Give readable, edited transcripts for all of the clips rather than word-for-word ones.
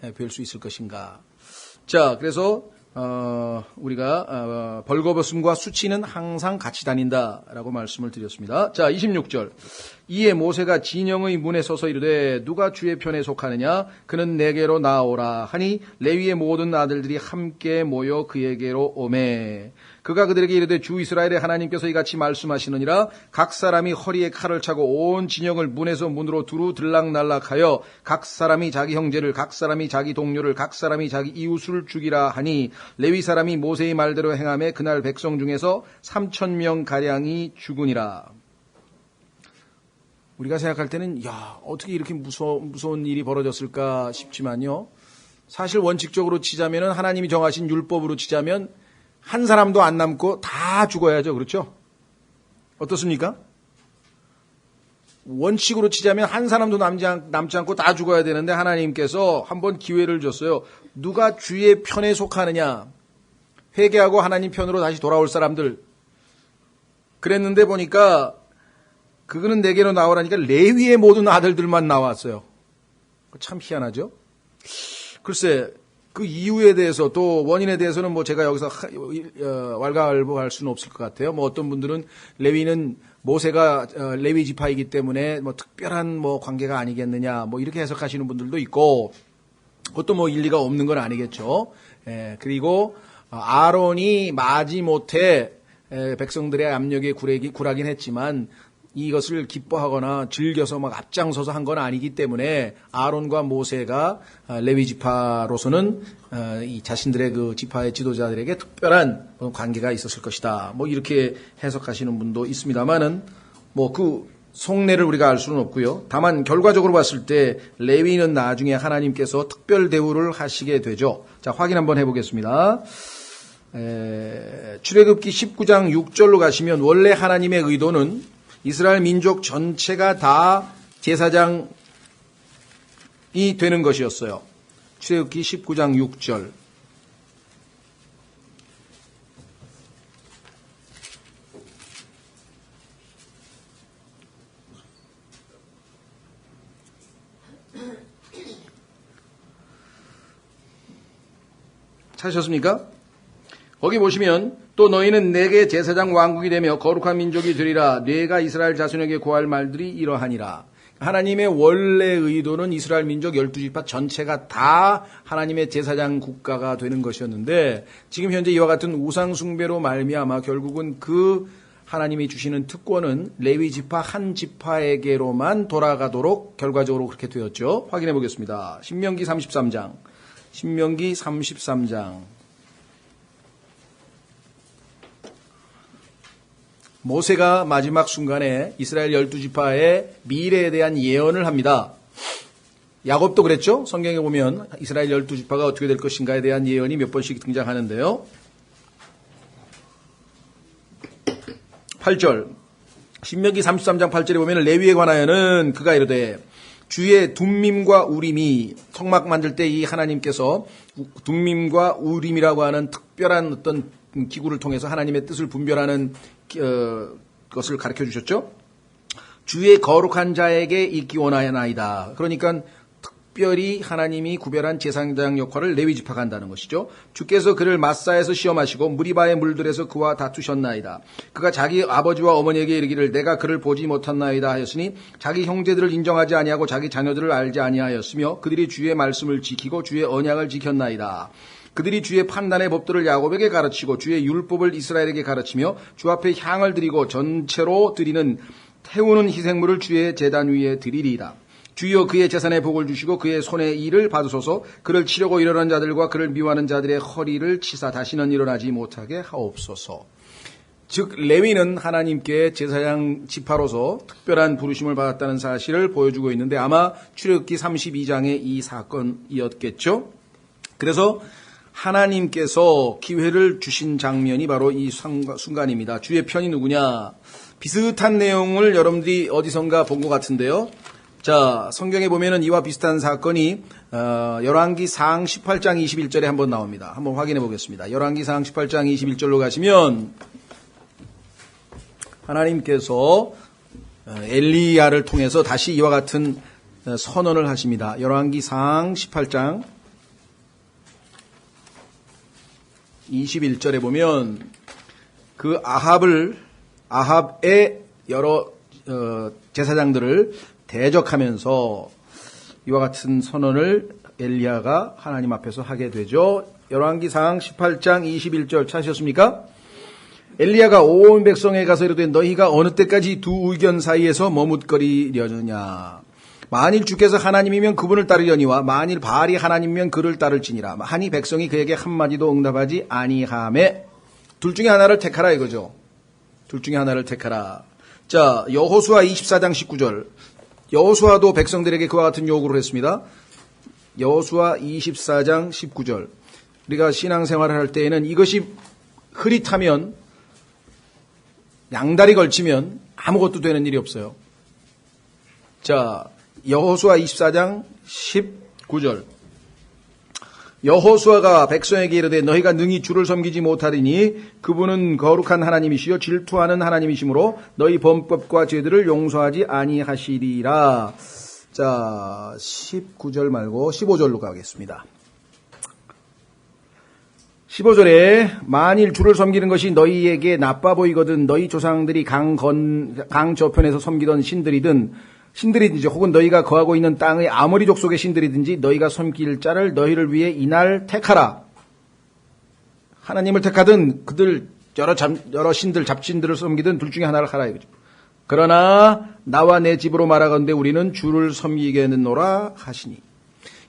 뵐 수 있을 것인가. 자, 그래서 우리가 벌거벗음과 수치는 항상 같이 다닌다라고 말씀을 드렸습니다. 자, 26절. 이에 모세가 진영의 문에 서서 이르되 누가 주의 편에 속하느냐 그는 내게로 나오라 하니 레위의 모든 아들들이 함께 모여 그에게로 오매. 그가 그들에게 이르되 주 이스라엘의 하나님께서 이같이 말씀하시느니라 각 사람이 허리에 칼을 차고 온 진영을 문에서 문으로 두루 들락날락하여 각 사람이 자기 형제를 각 사람이 자기 동료를 각 사람이 자기 이웃을 죽이라 하니 레위 사람이 모세의 말대로 행하매 그날 백성 중에서 3,000명 가량이 죽으니라. 우리가 생각할 때는 어떻게 이렇게 무서운 일이 벌어졌을까 싶지만요. 사실 원칙적으로 치자면 하나님이 정하신 율법으로 치자면 한 사람도 안 남고 다 죽어야죠. 그렇죠? 어떻습니까? 원칙으로 치자면 한 사람도 남지 않고 다 죽어야 되는데 하나님께서 한번 기회를 줬어요. 누가 주의 편에 속하느냐. 회개하고 하나님 편으로 다시 돌아올 사람들. 그랬는데 보니까 그거는 내게로 나오라니까 레위의 모든 아들들만 나왔어요. 참 희한하죠? 글쎄, 그 이유에 대해서 또 원인에 대해서는 뭐 제가 여기서 왈가왈부할 수는 없을 것 같아요. 뭐 어떤 분들은 레위는 모세가 레위 지파이기 때문에 뭐 특별한 뭐 관계가 아니겠느냐 뭐 이렇게 해석하시는 분들도 있고 그것도 뭐 일리가 없는 건 아니겠죠. 그리고 아론이 마지못해 백성들의 압력에 굴하긴 했지만 이것을 기뻐하거나 즐겨서 막 앞장서서 한 건 아니기 때문에 아론과 모세가 레위 지파로서는 이 자신들의 그 지파의 지도자들에게 특별한 관계가 있었을 것이다. 뭐 이렇게 해석하시는 분도 있습니다만은 뭐 그 속내를 우리가 알 수는 없고요. 다만 결과적으로 봤을 때 레위는 나중에 하나님께서 특별 대우를 하시게 되죠. 자, 확인 한번 해보겠습니다. 출애굽기 19장 6절로 가시면 원래 하나님의 의도는 이스라엘 민족 전체가 다 제사장이 되는 것이었어요. 출애굽기 19장 6절. 찾으셨습니까? 거기 보시면 또 너희는 내게 제사장 왕국이 되며 거룩한 민족이 되리라. 네가 이스라엘 자손에게 고할 말들이 이러하니라. 하나님의 원래 의도는 이스라엘 민족 12지파 전체가 다 하나님의 제사장 국가가 되는 것이었는데 지금 현재 이와 같은 우상 숭배로 말미암아 결국은 그 하나님이 주시는 특권은 레위 지파 한 지파에게로만 돌아가도록 결과적으로 그렇게 되었죠. 확인해 보겠습니다. 신명기 33장. 신명기 33장. 모세가 마지막 순간에 이스라엘 12지파의 미래에 대한 예언을 합니다. 야곱도 그랬죠? 성경에 보면 이스라엘 12지파가 어떻게 될 것인가에 대한 예언이 몇 번씩 등장하는데요. 8절. 신명기 33장 8절에 보면 레위에 관하여는 그가 이르되 주의 둠밈과 우림이 성막 만들 때 이 하나님께서 둠밈과 우림이라고 하는 특별한 어떤 기구를 통해서 하나님의 뜻을 분별하는 것을 가르쳐 주셨죠. 주의 거룩한 자에게 있기 원하나이다. 그러니까 특별히 하나님이 구별한 제사장 역할을 레위 지파가 한다는 것이죠. 주께서 그를 마사에서 시험하시고 무리바의 물들에서 그와 다투셨나이다. 그가 자기 아버지와 어머니에게 이르기를 내가 그를 보지 못했나이다 하였으니 자기 형제들을 인정하지 아니하고 자기 자녀들을 알지 아니하였으며 그들이 주의 말씀을 지키고 주의 언약을 지켰나이다. 그들이 주의 판단의 법들을 야곱에게 가르치고 주의 율법을 이스라엘에게 가르치며 주 앞에 향을 드리고 전체로 드리는 태우는 희생물을 주의 제단 위에 드리리이다. 주여 그의 재산에 복을 주시고 그의 손의 일을 받으소서. 그를 치려고 일어난 자들과 그를 미워하는 자들의 허리를 치사 다시는 일어나지 못하게 하옵소서. 즉 레위는 하나님께 제사장 지파로서 특별한 부르심을 받았다는 사실을 보여주고 있는데 아마 출애굽기 32장의 이 사건이었겠죠. 그래서 하나님께서 기회를 주신 장면이 바로 이 순간입니다. 주의 편이 누구냐? 비슷한 내용을 여러분들이 어디선가 본 것 같은데요. 자, 성경에 보면은 이와 비슷한 사건이 열왕기상 18장 21절에 한번 나옵니다. 한번 확인해 보겠습니다. 열왕기상 18장 21절로 가시면 하나님께서 엘리야를 통해서 다시 이와 같은 선언을 하십니다. 열왕기상 18장 21절에 보면 그 아합의 여러 제사장들을 대적하면서 이와 같은 선언을 엘리야가 하나님 앞에서 하게 되죠. 열왕기상 18장 21절 찾으셨습니까? 엘리야가 온 백성에 가서 이르되 너희가 어느 때까지 두 의견 사이에서 머뭇거리려느냐. 만일 주께서 하나님이면 그분을 따르려니와 만일 바알이 하나님이면 그를 따를지니라. 하니 백성이 그에게 한마디도 응답하지 아니하매. 둘 중에 하나를 택하라 이거죠. 둘 중에 하나를 택하라. 자, 여호수아 24장 19절. 여호수아도 백성들에게 그와 같은 요구를 했습니다. 여호수아 24장 19절. 우리가 신앙생활을 할 때에는 이것이 흐릿하면, 양다리 걸치면 아무것도 되는 일이 없어요. 자, 여호수아 24장 19절. 여호수아가 백성에게 이르되 너희가 능히 주를 섬기지 못하리니 그분은 거룩한 하나님이시요 질투하는 하나님이시므로 너희 범법과 죄들을 용서하지 아니하시리라. 자, 19절 말고 15절로 가겠습니다. 15절에 만일 주를 섬기는 것이 너희에게 나빠 보이거든 너희 조상들이 강 저편에서 섬기던 신들이든지 혹은 너희가 거하고 있는 땅의 아모리 족속의 신들이든지 너희가 섬길 자를 너희를 위해 이날 택하라. 하나님을 택하든 그들 여러 신들 잡신들을 섬기든 둘 중에 하나를 하라 이거죠. 그러나 나와 내 집으로 말하건대 우리는 주를 섬기겠노라 하시니.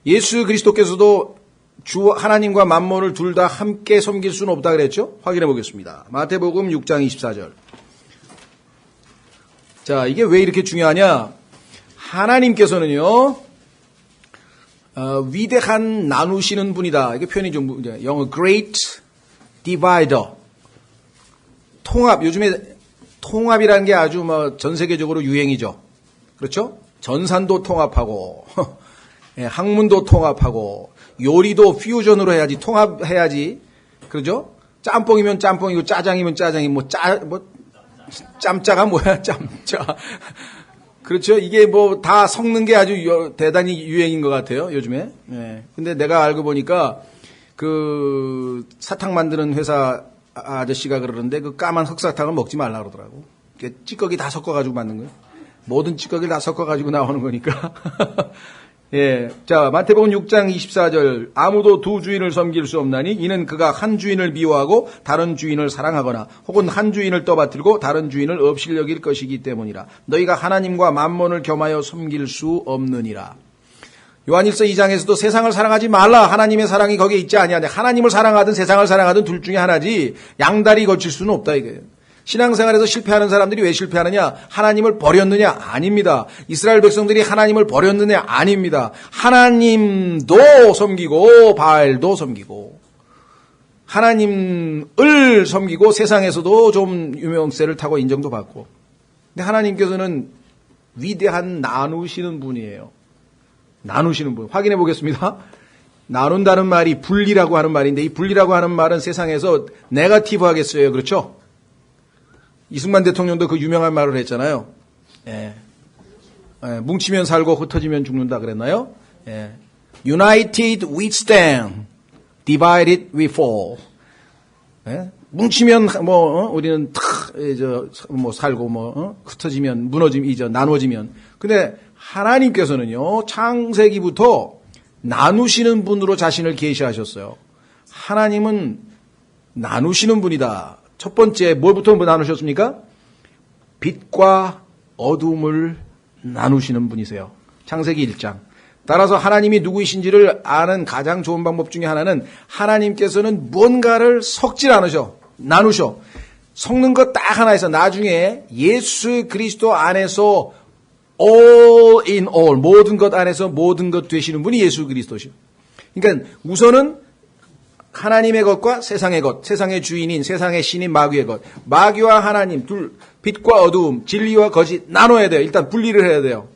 예수 그리스도께서도 주 하나님과 만몬을 둘 다 함께 섬길 수는 없다 그랬죠? 확인해 보겠습니다. 마태복음 6장 24절. 자, 이게 왜 이렇게 중요하냐? 하나님께서는요, 위대한 나누시는 분이다. 이게 표현이 좀, 영어 great divider. 통합, 요즘에 통합이라는 게 아주 전 세계적으로 유행이죠. 그렇죠? 전산도 통합하고, 학문도 통합하고, 요리도 퓨전으로 해야지, 통합해야지. 그러죠? 짬뽕이면 짬뽕이고, 짜장이면 짜장이, 짬짜가 뭐야, 짬짜. 그렇죠? 이게 다 섞는 게 아주 대단히 유행인 것 같아요, 요즘에. 예. 근데 내가 알고 보니까 그 사탕 만드는 회사 아저씨가 그러는데 그 까만 흑사탕을 먹지 말라 그러더라고. 찌꺼기 다 섞어가지고 만든 거예요. 모든 찌꺼기를 다 섞어가지고 나오는 거니까. 예. 자, 마태복음 6장 24절. 아무도 두 주인을 섬길 수 없나니 이는 그가 한 주인을 미워하고 다른 주인을 사랑하거나 혹은 한 주인을 떠받들고 다른 주인을 없이 여길 것이기 때문이라. 너희가 하나님과 만몬을 겸하여 섬길 수 없느니라. 요한일서 2장에서도 세상을 사랑하지 말라. 하나님의 사랑이 거기에 있지 아니하냐. 하나님을 사랑하든 세상을 사랑하든 둘 중에 하나지 양다리 걸칠 수는 없다 이거예요. 신앙생활에서 실패하는 사람들이 왜 실패하느냐? 하나님을 버렸느냐? 아닙니다. 이스라엘 백성들이 하나님을 버렸느냐? 아닙니다. 하나님도 섬기고 바알도 섬기고 하나님을 섬기고 세상에서도 좀 유명세를 타고 인정도 받고. 근데 하나님께서는 위대한 나누시는 분이에요. 나누시는 분. 확인해 보겠습니다. 나눈다는 말이 분리라고 하는 말인데 이 분리라고 하는 말은 세상에서 네거티브 하겠어요. 그렇죠? 이승만 대통령도 그 유명한 말을 했잖아요. 예. 예, 뭉치면 살고 흩어지면 죽는다 그랬나요? 예. United we stand, divided we fall. 예? 뭉치면 우리는 살고 흩어지면 무너지면 나누어지면. 근데 하나님께서는요 창세기부터 나누시는 분으로 자신을 계시하셨어요. 하나님은 나누시는 분이다. 첫 번째 뭘부터 나누셨습니까? 빛과 어둠을 나누시는 분이세요. 창세기 1장. 따라서 하나님이 누구이신지를 아는 가장 좋은 방법 중에 하나는 하나님께서는 뭔가를 섞질 않으셔. 나누셔. 섞는 것 딱 하나 있어. 나중에 예수 그리스도 안에서 all in all 모든 것 안에서 모든 것 되시는 분이 예수 그리스도시오. 그러니까 우선은 하나님의 것과 세상의 것, 세상의 주인인 세상의 신인 마귀의 것, 마귀와 하나님 둘, 빛과 어두움, 진리와 거짓 나눠야 돼요. 일단 분리를 해야 돼요.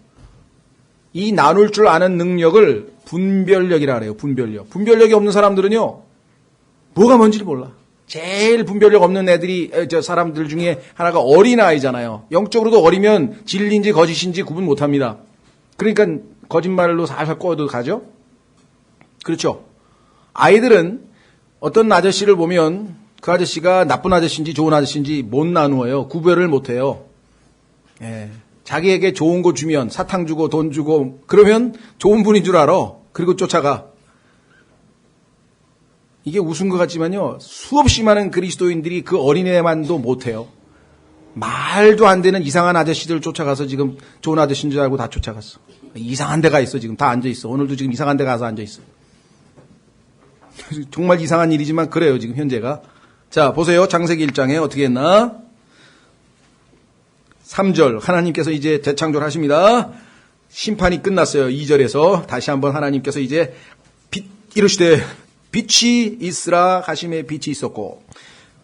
이 나눌 줄 아는 능력을 분별력이라 그래요. 분별력. 분별력이 없는 사람들은요, 뭐가 뭔지를 몰라. 제일 분별력 없는 사람들 중에 하나가 어린아이잖아요. 영적으로도 어리면 진리인지 거짓인지 구분 못합니다. 그러니까 거짓말로 살살 꼬아도 가죠. 그렇죠. 아이들은 어떤 아저씨를 보면 그 아저씨가 나쁜 아저씨인지 좋은 아저씨인지 못 나누어요. 구별을 못 해요. 예. 자기에게 좋은 거 주면 사탕 주고 돈 주고 그러면 좋은 분인 줄 알아. 그리고 쫓아가. 이게 웃은 것 같지만요. 수없이 많은 그리스도인들이 그 어린애만도 못해요. 말도 안 되는 이상한 아저씨들 쫓아가서 지금 좋은 아저씨인 줄 알고 다 쫓아갔어. 이상한 데가 있어. 지금 다 앉아있어. 오늘도 지금 이상한 데 가서 앉아있어. 정말 이상한 일이지만 그래요. 지금 현재가. 자, 보세요. 창세기 1장에 어떻게 했나? 3절 하나님께서 이제 대창조를 하십니다. 심판이 끝났어요. 2절에서 다시 한번 하나님께서 이제 이르시되 빛이 있으라 하심에 빛이 있었고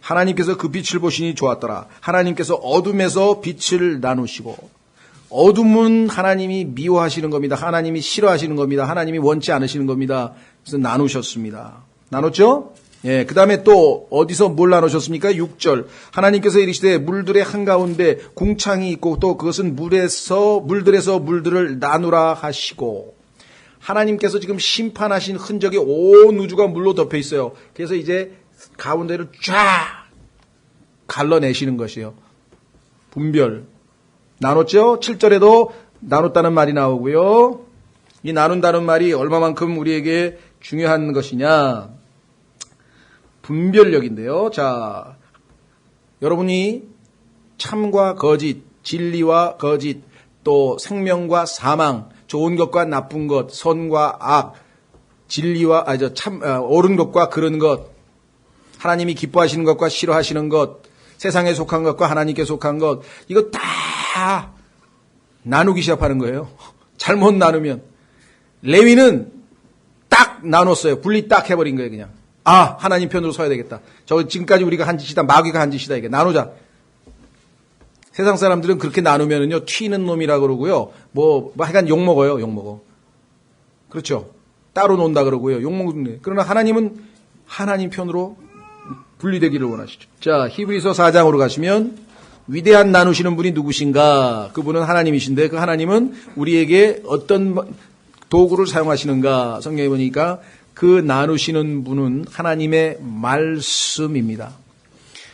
하나님께서 그 빛을 보시니 좋았더라. 하나님께서 어둠에서 빛을 나누시고 어둠은 하나님이 미워하시는 겁니다. 하나님이 싫어하시는 겁니다. 하나님이 원치 않으시는 겁니다. 그래서 나누셨습니다. 나눴죠? 예, 그 다음에 또 어디서 뭘 나누셨습니까? 6절 하나님께서 이르시되 물들의 한가운데 궁창이 있고 또 그것은 물들에서 물들을 나누라 하시고 하나님께서 지금 심판하신 흔적이 온 우주가 물로 덮여 있어요. 그래서 이제 가운데를 쫙 갈라내시는 것이요. 분별. 나눴죠? 7절에도 나눴다는 말이 나오고요. 이 나눈다는 말이 얼마만큼 우리에게 중요한 것이냐. 분별력인데요. 자, 여러분이 참과 거짓, 진리와 거짓, 또 생명과 사망, 좋은 것과 나쁜 것, 선과 악, 진리와 옳은 것과 그른 것, 하나님이 기뻐하시는 것과 싫어하시는 것, 세상에 속한 것과 하나님께 속한 것, 이거 다 나누기 시작하는 거예요. 잘못 나누면. 레위는 딱 나눴어요. 분리 딱 해버린 거예요, 그냥. 아, 하나님 편으로 서야 되겠다. 저 지금까지 우리가 한 짓이다. 마귀가 한 짓이다. 이게 나누자. 세상 사람들은 그렇게 나누면은요, 튀는 놈이라 그러고요. 하여간 욕먹어요, 욕먹어. 그렇죠. 따로 논다 그러고요. 욕먹는. 그러나 하나님은 하나님 편으로 분리되기를 원하시죠. 자, 히브리서 4장으로 가시면 위대한 나누시는 분이 누구신가? 그분은 하나님이신데 그 하나님은 우리에게 어떤 도구를 사용하시는가? 성경에 보니까 그 나누시는 분은 하나님의 말씀입니다.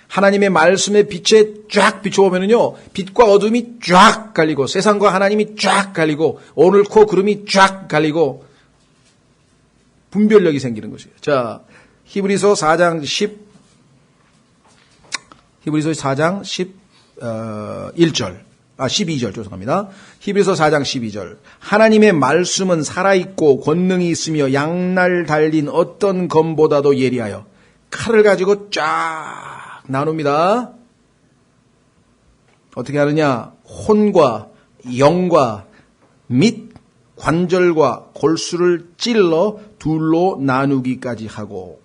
하나님의 말씀의 빛에 쫙 비춰오면은요, 빛과 어둠이 쫙 갈리고, 세상과 하나님이 쫙 갈리고, 옳고 그름이 쫙 갈리고, 분별력이 생기는 것이에요. 자, 히브리서 4장 12절, 죄송합니다. 히브리서 4장 12절. 하나님의 말씀은 살아있고 권능이 있으며 양날 달린 어떤 검보다도 예리하여 칼을 가지고 쫙 나눕니다. 어떻게 하느냐? 혼과 영과 및 관절과 골수를 찔러 둘로 나누기까지 하고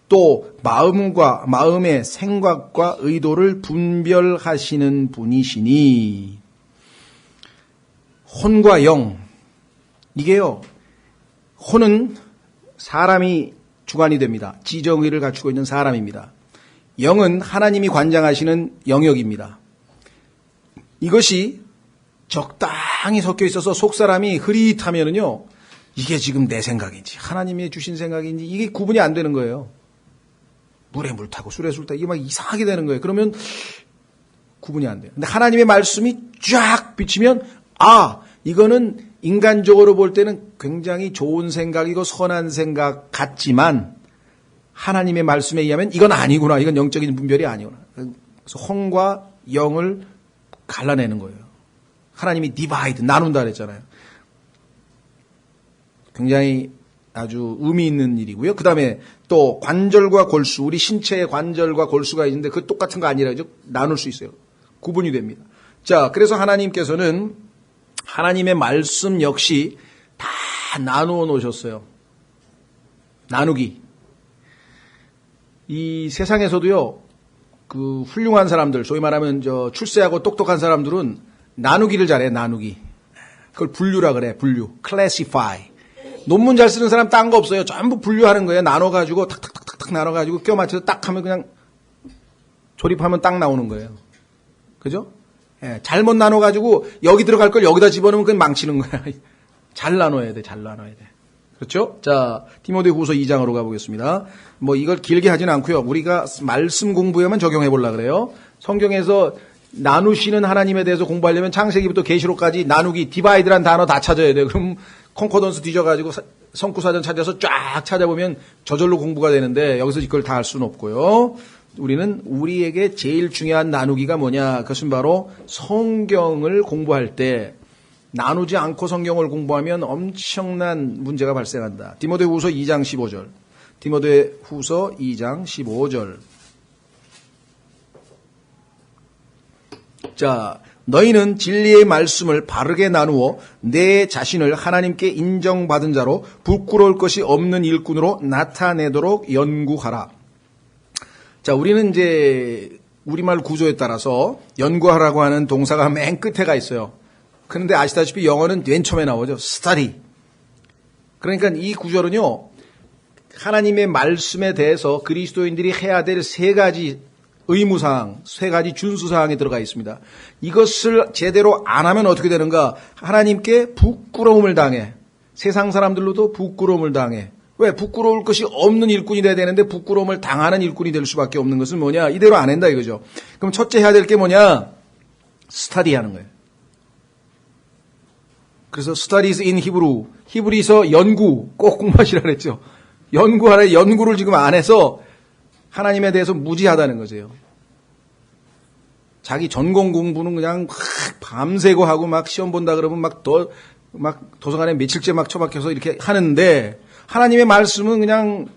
또 마음의 생각과 의도를 분별하시는 분이시니 혼과 영 이게요. 혼은 사람이 주관이 됩니다. 지정의를 갖추고 있는 사람입니다. 영은 하나님이 관장하시는 영역입니다. 이것이 적당히 섞여 있어서 속사람이 흐릿하면은요, 이게 지금 내 생각인지 하나님이 주신 생각인지 이게 구분이 안 되는 거예요. 물에 물 타고 술에 술 타고 이게 막 이상하게 되는 거예요. 그러면 구분이 안 돼요. 근데 하나님의 말씀이 쫙 비치면 이거는 인간적으로 볼 때는 굉장히 좋은 생각이고 선한 생각 같지만 하나님의 말씀에 의하면 이건 아니구나. 이건 영적인 분별이 아니구나. 그래서 혼과 영을 갈라내는 거예요. 하나님이 디바이드, 나눈다 그랬잖아요. 굉장히 아주 의미 있는 일이고요. 그 다음에 또 관절과 골수, 우리 신체의 관절과 골수가 있는데 그 똑같은 거 아니라죠. 나눌 수 있어요. 구분이 됩니다. 자, 그래서 하나님께서는 하나님의 말씀 역시 다 나누어 놓으셨어요. 나누기. 이 세상에서도요, 그 훌륭한 사람들, 소위 말하면 출세하고 똑똑한 사람들은 나누기를 잘해, 나누기. 그걸 분류라 그래, 분류. classify. 논문 잘 쓰는 사람 딴 거 없어요. 전부 분류하는 거예요. 나눠가지고, 탁탁탁탁 나눠가지고, 껴 맞춰서 딱 하면 그냥 조립하면 딱 나오는 거예요. 그죠? 예, 잘못 나눠가지고, 여기 들어갈 걸 여기다 집어넣으면 그냥 망치는 거야. 잘 나눠야 돼, 잘 나눠야 돼. 그렇죠? 자, 디모데후서 2장으로 가보겠습니다. 뭐 이걸 길게 하진 않고요. 우리가 말씀 공부에만 적용해 보려고 그래요. 성경에서 나누시는 하나님에 대해서 공부하려면 창세기부터 계시록까지 나누기, 디바이드란 단어 다 찾아야 돼요. 그럼 콩코던스 뒤져가지고 성구사전 찾아서 쫙 찾아보면 저절로 공부가 되는데 여기서 이걸 다 할 수는 없고요. 우리는 우리에게 제일 중요한 나누기가 뭐냐? 그것은 바로 성경을 공부할 때 나누지 않고 성경을 공부하면 엄청난 문제가 발생한다. 디모데후서 2장 15절. 디모데후서 2장 15절. 자, 너희는 진리의 말씀을 바르게 나누어 내 자신을 하나님께 인정받은 자로 부끄러울 것이 없는 일꾼으로 나타내도록 연구하라. 자, 우리는 이제 우리말 구조에 따라서 연구하라고 하는 동사가 맨 끝에가 있어요. 그런데 아시다시피 영어는 맨 처음에 나오죠. study. 그러니까 이 구절은요, 하나님의 말씀에 대해서 그리스도인들이 해야 될 세 가지 의무사항, 세 가지 준수사항이 들어가 있습니다. 이것을 제대로 안 하면 어떻게 되는가? 하나님께 부끄러움을 당해. 세상 사람들로도 부끄러움을 당해. 왜? 부끄러울 것이 없는 일꾼이 돼야 되는데 부끄러움을 당하는 일꾼이 될 수밖에 없는 것은 뭐냐? 이대로 안 한다 이거죠. 그럼 첫째 해야 될 게 뭐냐? 스터디 하는 거예요. 그래서 studies in Hebrew, 히브리서 연구, 꼭 공부하시라 그랬죠. 연구하라, 연구를 지금 안 해서 하나님에 대해서 무지하다는 거죠. 자기 전공 공부는 그냥 막 밤새고 하고 막 시험 본다 그러면 막 도서관에 며칠째 막 처박혀서 이렇게 하는데 하나님의 말씀은 그냥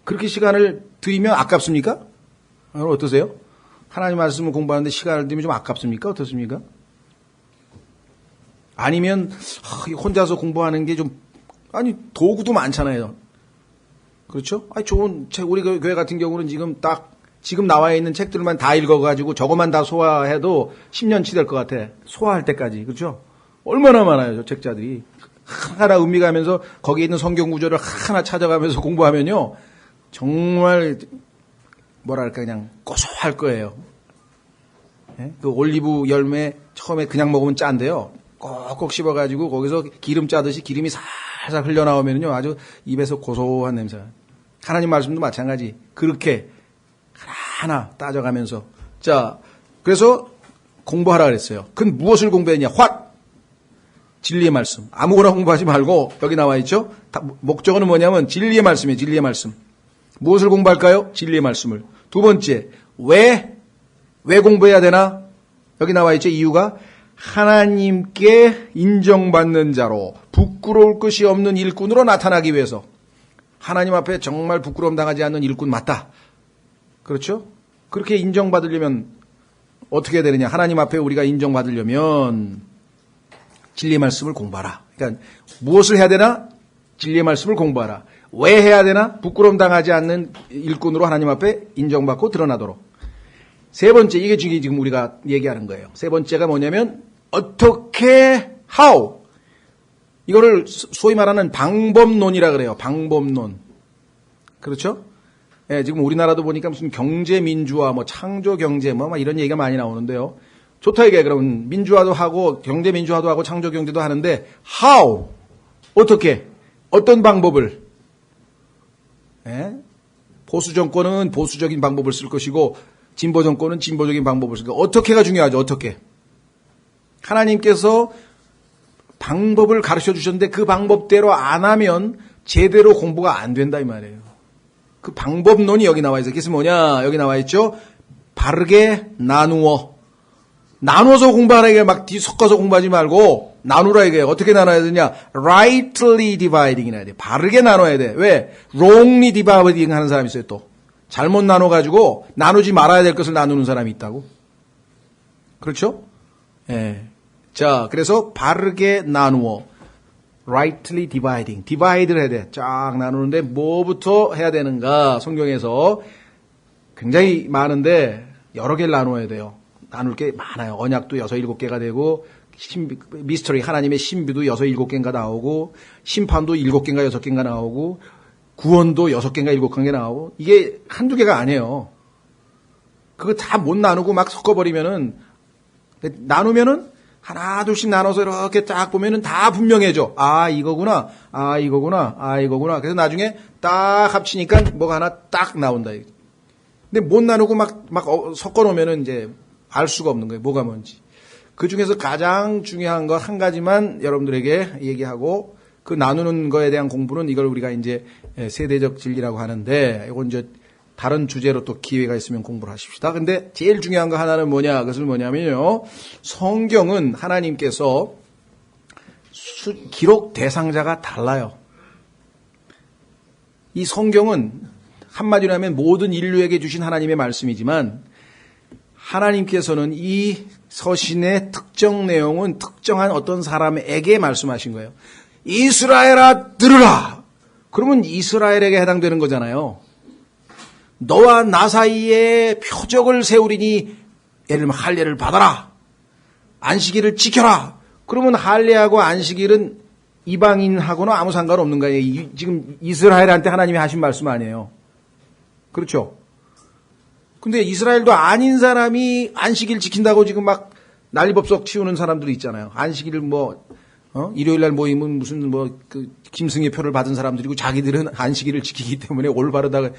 그렇게 시간을 들이면 아깝습니까? 여러분 어떠세요? 하나님 말씀을 공부하는데 시간을 들이면 좀 아깝습니까? 어떻습니까? 아니면 혼자서 공부하는 게 좀 아니 도구도 많잖아요. 그렇죠? 아니 좋은 책 우리 교회 같은 경우는 지금 나와 있는 책들만 다 읽어가지고 저것만 다 소화해도 10년치 될 것 같아. 소화할 때까지 그렇죠? 얼마나 많아요, 저 책자들이. 하나 음미가면서 거기에 있는 성경 구절을 하나 찾아가면서 공부하면요, 정말 뭐랄까 그냥 고소할 거예요. 예? 그 올리브 열매 처음에 그냥 먹으면 짠데요. 꼭꼭 씹어가지고 거기서 기름 짜듯이 기름이 살살 흘러나오면요 아주 입에서 고소한 냄새가. 하나님 말씀도 마찬가지. 그렇게 하나 따져가면서. 자, 그래서 공부하라 그랬어요. 그건 무엇을 공부했냐? 진리의 말씀. 아무거나 공부하지 말고 여기 나와 있죠. 목적은 뭐냐면 진리의 말씀이에요. 진리의 말씀. 무엇을 공부할까요? 진리의 말씀을. 두 번째, 왜 공부해야 되나? 여기 나와 있죠. 이유가 하나님께 인정받는 자로 부끄러울 것이 없는 일꾼으로 나타나기 위해서. 하나님 앞에 정말 부끄러움 당하지 않는 일꾼 맞다. 그렇죠? 그렇게 인정받으려면 어떻게 해야 되느냐? 하나님 앞에 우리가 인정받으려면 진리의 말씀을 공부하라. 그러니까 무엇을 해야 되나? 진리의 말씀을 공부하라. 왜 해야 되나? 부끄러움 당하지 않는 일꾼으로 하나님 앞에 인정받고 드러나도록. 세 번째, 이게 지금 우리가 얘기하는 거예요. 세 번째가 뭐냐면 어떻게, how. 이거를 소위 말하는 방법론이라 그래요. 방법론. 그렇죠? 예, 지금 우리나라도 보니까 무슨 경제민주화, 뭐 창조경제, 뭐 이런 얘기가 많이 나오는데요. 좋다 이게. 그러면 민주화도 하고 경제민주화도 하고 창조경제도 하는데 how. 어떻게? 어떤 방법을? 예? 보수 정권은 보수적인 방법을 쓸 것이고 진보 정권은 진보적인 방법을 쓸 것이고 어떻게가 중요하죠. 어떻게? 하나님께서 방법을 가르쳐 주셨는데 그 방법대로 안 하면 제대로 공부가 안 된다 이 말이에요. 그 방법론이 여기 나와 있어요. 그래서 뭐냐? 여기 나와 있죠. 바르게 나누어서 공부하라 이게 막 섞어서 공부하지 말고 나누라 이게 어떻게 나눠야 되냐? rightly dividing 해야 돼. 바르게 나눠야 돼. 왜? wrongly dividing 하는 사람이 있어요. 또 잘못 나눠가지고 나누지 말아야 될 것을 나누는 사람이 있다고. 그렇죠? 예. 자, 그래서 바르게 나누어 rightly dividing, divide를 해야 돼. 쫙 나누는데 뭐부터 해야 되는가? 성경에서 굉장히 많은데 여러 개를 나누어야 돼요. 나눌 게 많아요. 언약도 6, 7개가 되고 미스터리 하나님의 신비도 6, 7개인가 나오고 심판도 7개인가 6개인가 나오고 구원도 6개인가 7개인가 나오고 이게 한두 개가 아니에요. 그거 다 못 나누고 막 섞어버리면은 나누면은 하나 둘씩 나눠서 이렇게 딱 보면은 다 분명해져. 아 이거구나, 아 이거구나, 아 이거구나. 그래서 나중에 딱 합치니까 뭐가 하나 딱 나온다. 근데 못 나누고 막 섞어 놓으면은 이제 알 수가 없는 거예요. 뭐가 뭔지. 그 중에서 가장 중요한 것 한 가지만 여러분들에게 얘기하고, 그 나누는 거에 대한 공부는 이걸 우리가 이제 세대적 진리라고 하는데, 이건 이제 다른 주제로 또 기회가 있으면 공부를 하십시다. 근데 제일 중요한 거 하나는 뭐냐? 그것은 뭐냐면요. 성경은 하나님께서 기록 대상자가 달라요. 이 성경은 한마디로 하면 모든 인류에게 주신 하나님의 말씀이지만, 하나님께서는 이 서신의 특정 내용은 특정한 어떤 사람에게 말씀하신 거예요. 이스라엘아 들으라. 그러면 이스라엘에게 해당되는 거잖아요. 너와 나 사이에 표적을 세우리니 예를 들면 할례를 받아라. 안식일을 지켜라. 그러면 할례하고 안식일은 이방인하고는 아무 상관없는 거예요. 지금 이스라엘한테 하나님이 하신 말씀 아니에요. 그렇죠? 근데 이스라엘도 아닌 사람이 안식일 지킨다고 지금 막 난리법석 치우는 사람들이 있잖아요. 안식일을 일요일 날 모이면 무슨 김승희 표를 받은 사람들이고 자기들은 안식일을 지키기 때문에 올바르다가.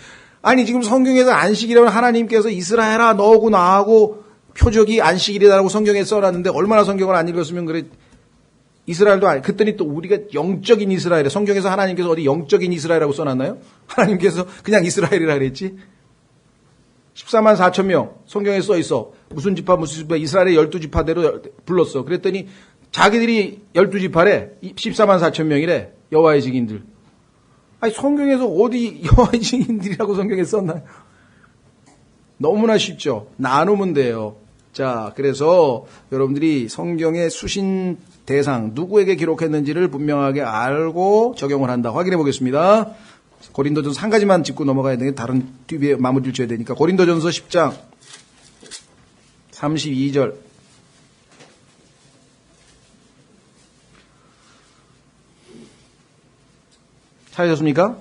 아니 지금 성경에서 안식일이라면 하나님께서 이스라엘아 너하고 나하고 표적이 안식일이라고 성경에 써놨는데 얼마나 성경을 안 읽었으면 그래. 이스라엘도 그랬더니 또 우리가 영적인 이스라엘, 성경에서 하나님께서 어디 영적인 이스라엘이라고 써놨나요? 하나님께서 그냥 이스라엘이라 그랬지. 14만 4천 명 성경에 써 있어. 무슨 지파 이스라엘의 12지파대로 불렀어. 그랬더니 자기들이 12지파래. 14만 4천 명이래. 여호와의 증인들. 아니 성경에서 어디 여호와의 증인들이라고 성경에 썼나요? 너무나 쉽죠. 나누면 돼요. 자, 그래서 여러분들이 성경의 수신 대상 누구에게 기록했는지를 분명하게 알고 적용을 한다. 확인해 보겠습니다. 고린도전서 한 가지만 짚고 넘어가야 되는데 다른 뒤에 마무리를 줘야 되니까. 고린도전서 10장 32절. 찾으셨습니까?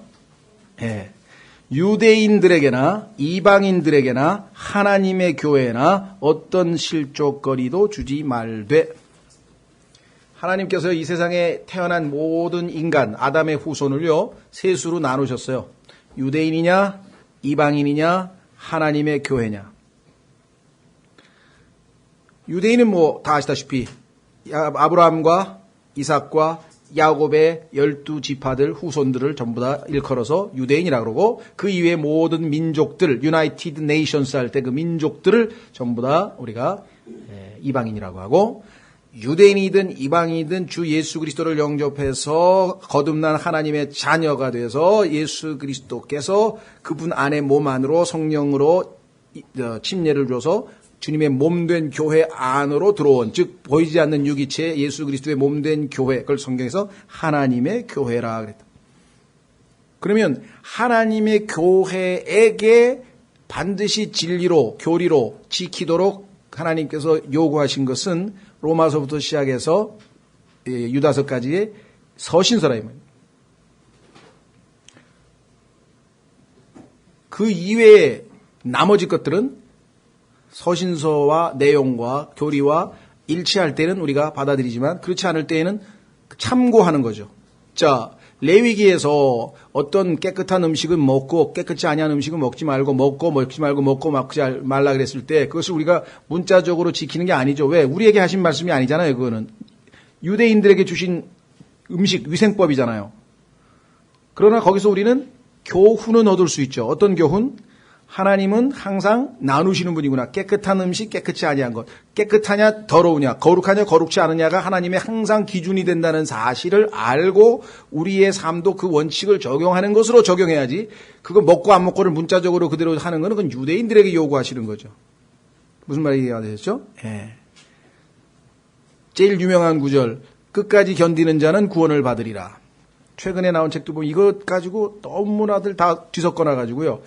예. 유대인들에게나 이방인들에게나 하나님의 교회나 어떤 실족거리도 주지 말되. 하나님께서 이 세상에 태어난 모든 인간, 아담의 후손을요, 세 수로 나누셨어요. 유대인이냐, 이방인이냐, 하나님의 교회냐. 유대인은 다 아시다시피 아브라함과 이삭과 야곱의 12지파들 후손들을 전부 다 일컬어서 유대인이라고 그러고, 그 이외의 모든 민족들, 유나이티드 네이션스 할 때 그 민족들을 전부 다 우리가 이방인이라고 하고, 유대인이든 이방인이든 주 예수 그리스도를 영접해서 거듭난 하나님의 자녀가 돼서 예수 그리스도께서 그분 안에 몸 안으로 성령으로 침례를 줘서 주님의 몸된 교회 안으로 들어온, 즉 보이지 않는 유기체 예수 그리스도의 몸된 교회, 그걸 성경에서 하나님의 교회라 그랬다. 그러면 하나님의 교회에게 반드시 진리로 교리로 지키도록 하나님께서 요구하신 것은 로마서부터 시작해서 유다서까지의 서신서라. 그 이외에 나머지 것들은 서신서와 내용과 교리와 일치할 때는 우리가 받아들이지만 그렇지 않을 때에는 참고하는 거죠. 자, 레위기에서 어떤 깨끗한 음식은 먹고 깨끗이 아니한 음식은 먹지 말고 먹지 말라 그랬을 때 그것을 우리가 문자적으로 지키는 게 아니죠. 왜? 우리에게 하신 말씀이 아니잖아요. 그거는 유대인들에게 주신 음식 위생법이잖아요. 그러나 거기서 우리는 교훈은 얻을 수 있죠. 어떤 교훈? 하나님은 항상 나누시는 분이구나. 깨끗한 음식, 깨끗이 아니한 것. 깨끗하냐, 더러우냐, 거룩하냐, 거룩지 않으냐가 하나님의 항상 기준이 된다는 사실을 알고 우리의 삶도 그 원칙을 적용하는 것으로 적용해야지. 그거 먹고 안 먹고를 문자적으로 그대로 하는 거는 그건 유대인들에게 요구하시는 거죠. 무슨 말이 이해가 되셨죠? 예. 제일 유명한 구절. 끝까지 견디는 자는 구원을 받으리라. 최근에 나온 책도 보면 이것 가지고 너무나들 다 뒤섞어놔 가지고요.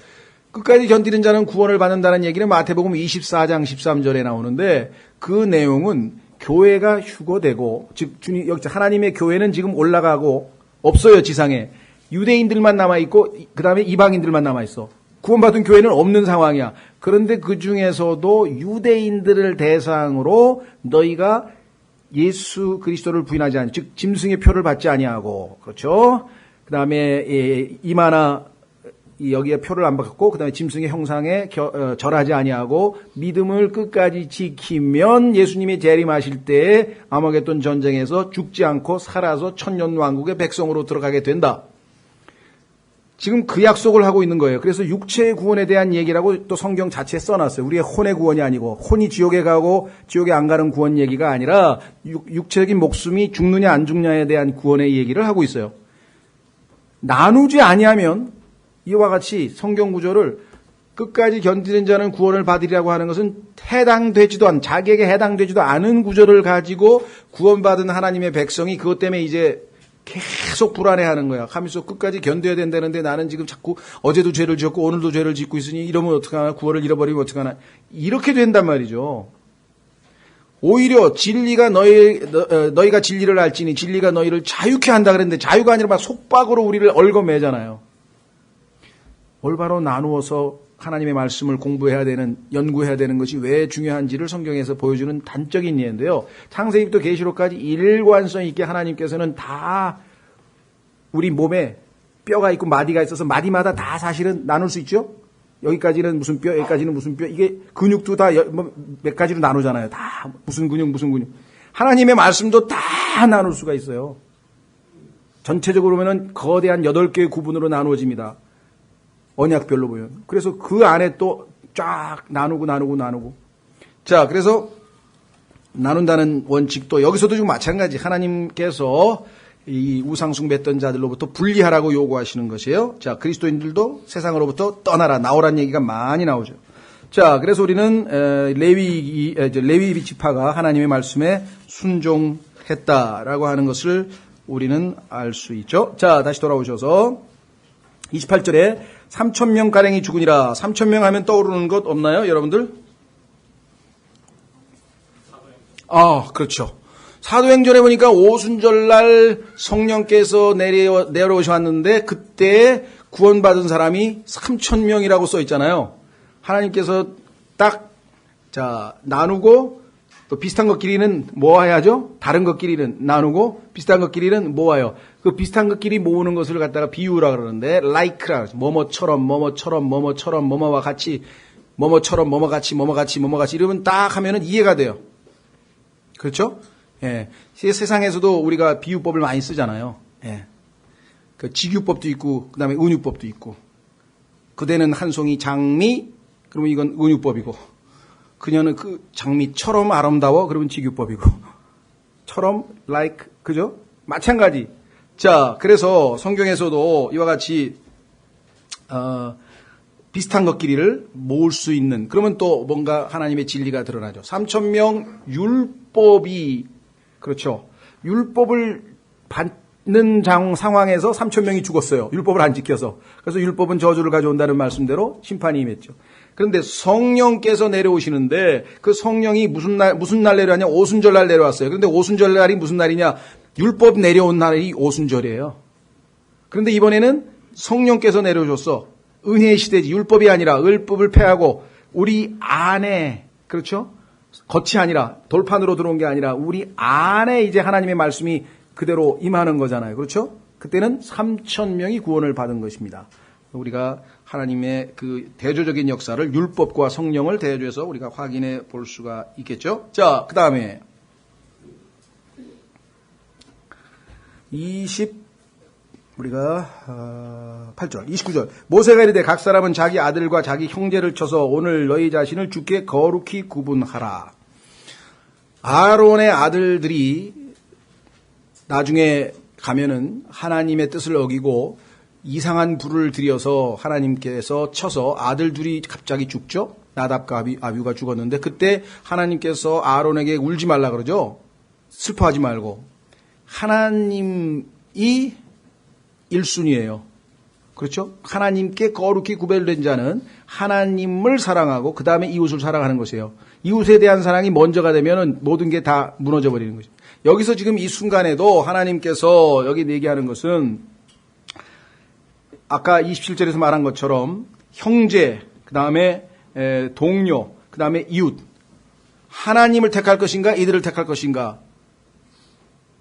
끝까지 견디는 자는 구원을 받는다는 얘기는 마태복음 24장 13절에 나오는데, 그 내용은 교회가 휴거되고, 즉 여기 하나님의 교회는 지금 올라가고 없어요. 지상에 유대인들만 남아있고 그 다음에 이방인들만 남아있어. 구원받은 교회는 없는 상황이야. 그런데 그 중에서도 유대인들을 대상으로 너희가 예수 그리스도를 부인하지 않, 즉 짐승의 표를 받지 아니하고, 그렇죠? 그 다음에 이마나 여기에 표를 안 받고, 그 다음에 짐승의 형상에 절하지 아니하고 믿음을 끝까지 지키면 예수님이 재림하실 때에 아마겟돈 전쟁에서 죽지 않고 살아서 천년왕국의 백성으로 들어가게 된다. 지금 그 약속을 하고 있는 거예요. 그래서 육체의 구원에 대한 얘기라고 또 성경 자체에 써놨어요. 우리의 혼의 구원이 아니고, 혼이 지옥에 가고 지옥에 안 가는 구원 얘기가 아니라 육체적인 목숨이 죽느냐 안 죽느냐에 대한 구원의 얘기를 하고 있어요. 나누지 아니하면 이와 같이 성경 구절을 끝까지 견디는 자는 구원을 받으리라고 하는 것은 해당되지도 않은, 자기에게 해당되지도 않은 구절을 가지고 구원받은 하나님의 백성이 그것 때문에 이제 계속 불안해하는 거야. 하면서 끝까지 견뎌야 된다는데 나는 지금 자꾸 어제도 죄를 지었고 오늘도 죄를 짓고 있으니 이러면 어떡하나, 구원을 잃어버리면 어떡하나, 이렇게 된단 말이죠. 오히려 진리가 너희가 진리를 알지니 진리가 너희를 자유케 한다 그랬는데, 자유가 아니라 막 속박으로 우리를 얽어매잖아요. 올바로 나누어서 하나님의 말씀을 공부해야 되는, 연구해야 되는 것이 왜 중요한지를 성경에서 보여주는 단적인 예인데요. 창세기부터 계시록까지 일관성 있게 하나님께서는 다 우리 몸에 뼈가 있고 마디가 있어서 마디마다 다 사실은 나눌 수 있죠. 여기까지는 무슨 뼈, 여기까지는 무슨 뼈, 이게 근육도 다 몇 가지로 나누잖아요. 다 무슨 근육, 무슨 근육. 하나님의 말씀도 다 나눌 수가 있어요. 전체적으로 보면 거대한 8개의 구분으로 나누어집니다. 언약별로 보면. 그래서 그 안에 또 쫙 나누고. 자, 그래서 나눈다는 원칙도 여기서도 지금 마찬가지. 하나님께서 이 우상숭배했던 자들로부터 분리하라고 요구하시는 것이에요. 자, 그리스도인들도 세상으로부터 떠나라, 나오라는 얘기가 많이 나오죠. 자, 그래서 우리는 레위 지파가 하나님의 말씀에 순종했다라고 하는 것을 우리는 알 수 있죠. 자, 다시 돌아오셔서 28절에 3,000명가량이 죽으니라. 3,000명 하면 떠오르는 것 없나요, 여러분들? 그렇죠. 사도행전에 보니까 오순절날 성령께서 내려오셨는데 그때 구원받은 사람이 3,000명이라고 써 있잖아요. 하나님께서 딱, 나누고, 또 비슷한 것끼리는 모아야죠. 다른 것끼리는 나누고, 비슷한 것끼리는 모아요. 그 비슷한 것끼리 모으는 것을 갖다가 비유라 그러는데, like라, 뭐뭐처럼, 뭐뭐와 같이, 뭐뭐처럼, 뭐뭐같이, 이러면 딱 하면은 이해가 돼요. 그렇죠? 예. 세상에서도 우리가 비유법을 많이 쓰잖아요. 예. 그 직유법도 있고, 그 다음에 은유법도 있고. 그대는 한 송이 장미, 그러면 이건 은유법이고. 그녀는 그 장미처럼 아름다워, 그러면 직유법이고. 처럼, like, 그죠? 마찬가지. 자, 그래서 성경에서도 이와 같이, 비슷한 것끼리를 모을 수 있는, 그러면 또 뭔가 하나님의 진리가 드러나죠. 3,000명 율법이, 그렇죠. 율법을 받는 상황에서 3,000명이 죽었어요. 율법을 안 지켜서. 그래서 율법은 저주를 가져온다는 말씀대로 심판이 임했죠. 그런데 성령께서 내려오시는데 그 성령이 무슨 날 내려왔냐? 오순절날 내려왔어요. 그런데 오순절날이 무슨 날이냐? 율법 내려온 날이 오순절이에요. 그런데 이번에는 성령께서 내려오셨어. 은혜의 시대지. 율법이 아니라 율법을 폐하고 우리 안에, 그렇죠? 겉이 아니라 돌판으로 들어온 게 아니라 우리 안에 이제 하나님의 말씀이 그대로 임하는 거잖아요. 그렇죠? 그때는 3,000명이 구원을 받은 것입니다. 우리가 하나님의 그 대조적인 역사를 율법과 성령을 대조해서 우리가 확인해 볼 수가 있겠죠. 자, 그 다음에 8절, 29절. 모세가 이르되 각 사람은 자기 아들과 자기 형제를 쳐서 오늘 너희 자신을 주께 거룩히 구분하라. 아론의 아들들이 나중에 가면은 하나님의 뜻을 어기고 이상한 불을 들여서 하나님께서 쳐서 아들 둘이 갑자기 죽죠. 나답과 아비후가 죽었는데 그때 하나님께서 아론에게 울지 말라 그러죠. 슬퍼하지 말고. 하나님이 1순위예요. 그렇죠? 하나님께 거룩히 구별된 자는 하나님을 사랑하고 그 다음에 이웃을 사랑하는 것이에요. 이웃에 대한 사랑이 먼저가 되면 모든 게 다 무너져 버리는 거죠. 여기서 지금 이 순간에도 하나님께서 여기 얘기하는 것은 아까 27절에서 말한 것처럼 형제, 그 다음에 동료, 그 다음에 이웃. 하나님을 택할 것인가 이들을 택할 것인가.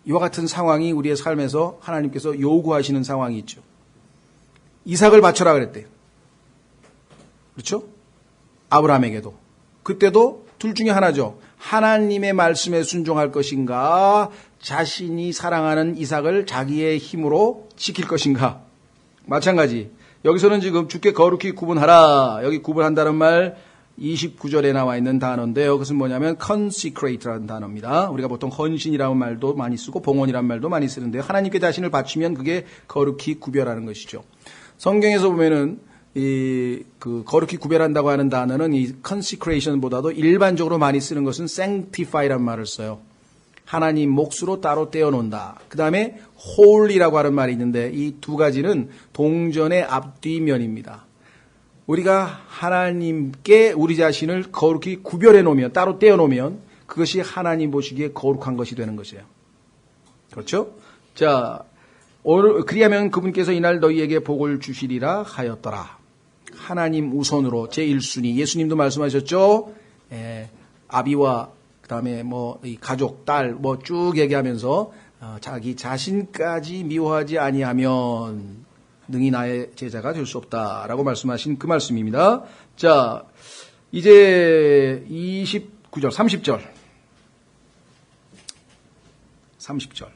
이와 같은 상황이 우리의 삶에서 하나님께서 요구하시는 상황이 있죠. 이삭을 바쳐라 그랬대요. 그렇죠? 아브라함에게도. 그때도 둘 중에 하나죠. 하나님의 말씀에 순종할 것인가, 자신이 사랑하는 이삭을 자기의 힘으로 지킬 것인가. 마찬가지. 여기서는 지금 주께 거룩히 구분하라. 여기 구분한다는 말 29절에 나와 있는 단어인데요. 그것은 뭐냐면 consecrate라는 단어입니다. 우리가 보통 헌신이라는 말도 많이 쓰고 봉헌이라는 말도 많이 쓰는데 하나님께 자신을 바치면 그게 거룩히 구별하는 것이죠. 성경에서 보면은 그 거룩히 구별한다고 하는 단어는 이 consecration보다도 일반적으로 많이 쓰는 것은 sanctify라는 말을 써요. 하나님 몫으로 따로 떼어놓는다. 그 다음에 holy라고 하는 말이 있는데 이 두 가지는 동전의 앞뒤면입니다. 우리가 하나님께 우리 자신을 거룩히 구별해 놓으면, 따로 떼어 놓으면 그것이 하나님 보시기에 거룩한 것이 되는 것이에요. 그렇죠? 자, 그리하면 그분께서 이날 너희에게 복을 주시리라 하였더라. 하나님 우선으로 제1순위. 예수님도 말씀하셨죠? 아비와 그다음에 이 가족, 딸 쭉 얘기하면서 자기 자신까지 미워하지 아니하면 능히 나의 제자가 될 수 없다라고 말씀하신 그 말씀입니다. 자, 이제 29절, 30절.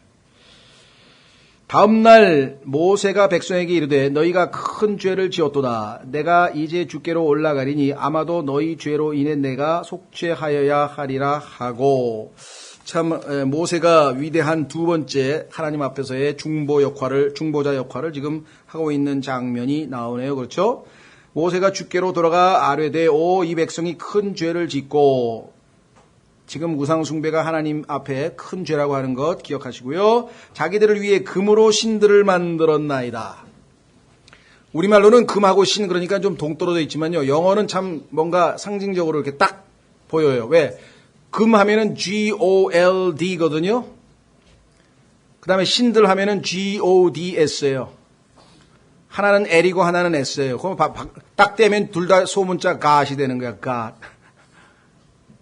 다음 날 모세가 백성에게 이르되 너희가 큰 죄를 지었도다. 내가 이제 주께로 올라가리니 아마도 너희 죄로 인해 내가 속죄하여야 하리라 하고. 참 모세가 위대한 두 번째 하나님 앞에서의 중보자 역할을 지금 하고 있는 장면이 나오네요. 그렇죠? 모세가 주께로 돌아가 아뢰되 이 백성이 큰 죄를 짓고, 지금 우상 숭배가 하나님 앞에 큰 죄라고 하는 것 기억하시고요. 자기들을 위해 금으로 신들을 만들었나이다. 우리말로는 금하고 신 그러니까 좀 동떨어져 있지만요. 영어는 참 뭔가 상징적으로 이렇게 딱 보여요. 왜? 금 하면은 G-O-L-D거든요. 그 다음에 신들 하면은 G-O-D-S예요. 하나는 L이고 하나는 S예요. 그럼 딱 떼면 둘 다 소문자 God이 되는 거야. God.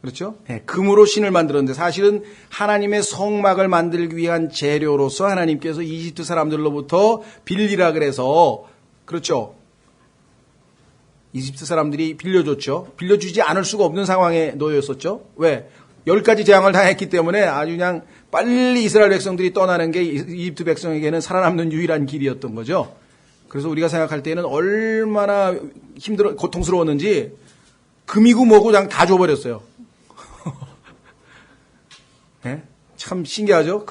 그렇죠? 네, 금으로 신을 만들었는데 사실은 하나님의 성막을 만들기 위한 재료로서 하나님께서 이집트 사람들로부터 빌리라 그래서, 그렇죠? 이집트 사람들이 빌려줬죠. 빌려주지 않을 수가 없는 상황에 놓였었죠. 왜? 10가지 재앙을 당했기 때문에 아주 그냥 빨리 이스라엘 백성들이 떠나는 게 이집트 백성에게는 살아남는 유일한 길이었던 거죠. 그래서 우리가 생각할 때는 얼마나 고통스러웠는지 금이고 뭐고 그냥 다 줘버렸어요. 네? 참 신기하죠?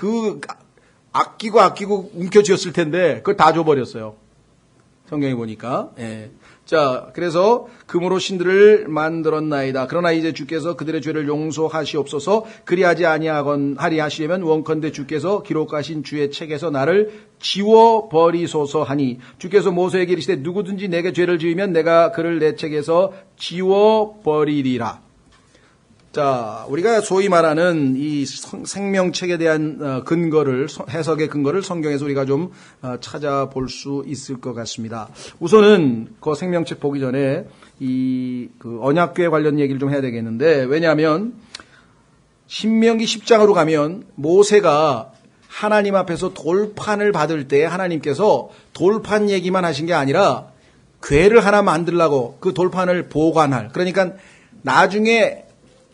아끼고 움켜쥐었을 텐데 그걸 다 줘버렸어요. 성경에 보니까. 예. 자, 그래서 금으로 신들을 만들었나이다. 그러나 이제 주께서 그들의 죄를 용서하시옵소서. 그리하지 아니하리 하시려면 원컨대 주께서 기록하신 주의 책에서 나를 지워버리소서 하니, 주께서 모세에게 이르시되 누구든지 내게 죄를 지으면 내가 그를 내 책에서 지워버리리라. 자, 우리가 소위 말하는 이 생명책에 대한 해석의 근거를 성경에서 우리가 좀 찾아볼 수 있을 것 같습니다. 우선은 그 생명책 보기 전에 그 언약궤 관련 얘기를 좀 해야 되겠는데, 왜냐하면 신명기 10장으로 가면 모세가 하나님 앞에서 돌판을 받을 때 하나님께서 돌판 얘기만 하신 게 아니라 궤를 하나 만들라고 그 돌판을 보관할, 그러니까 나중에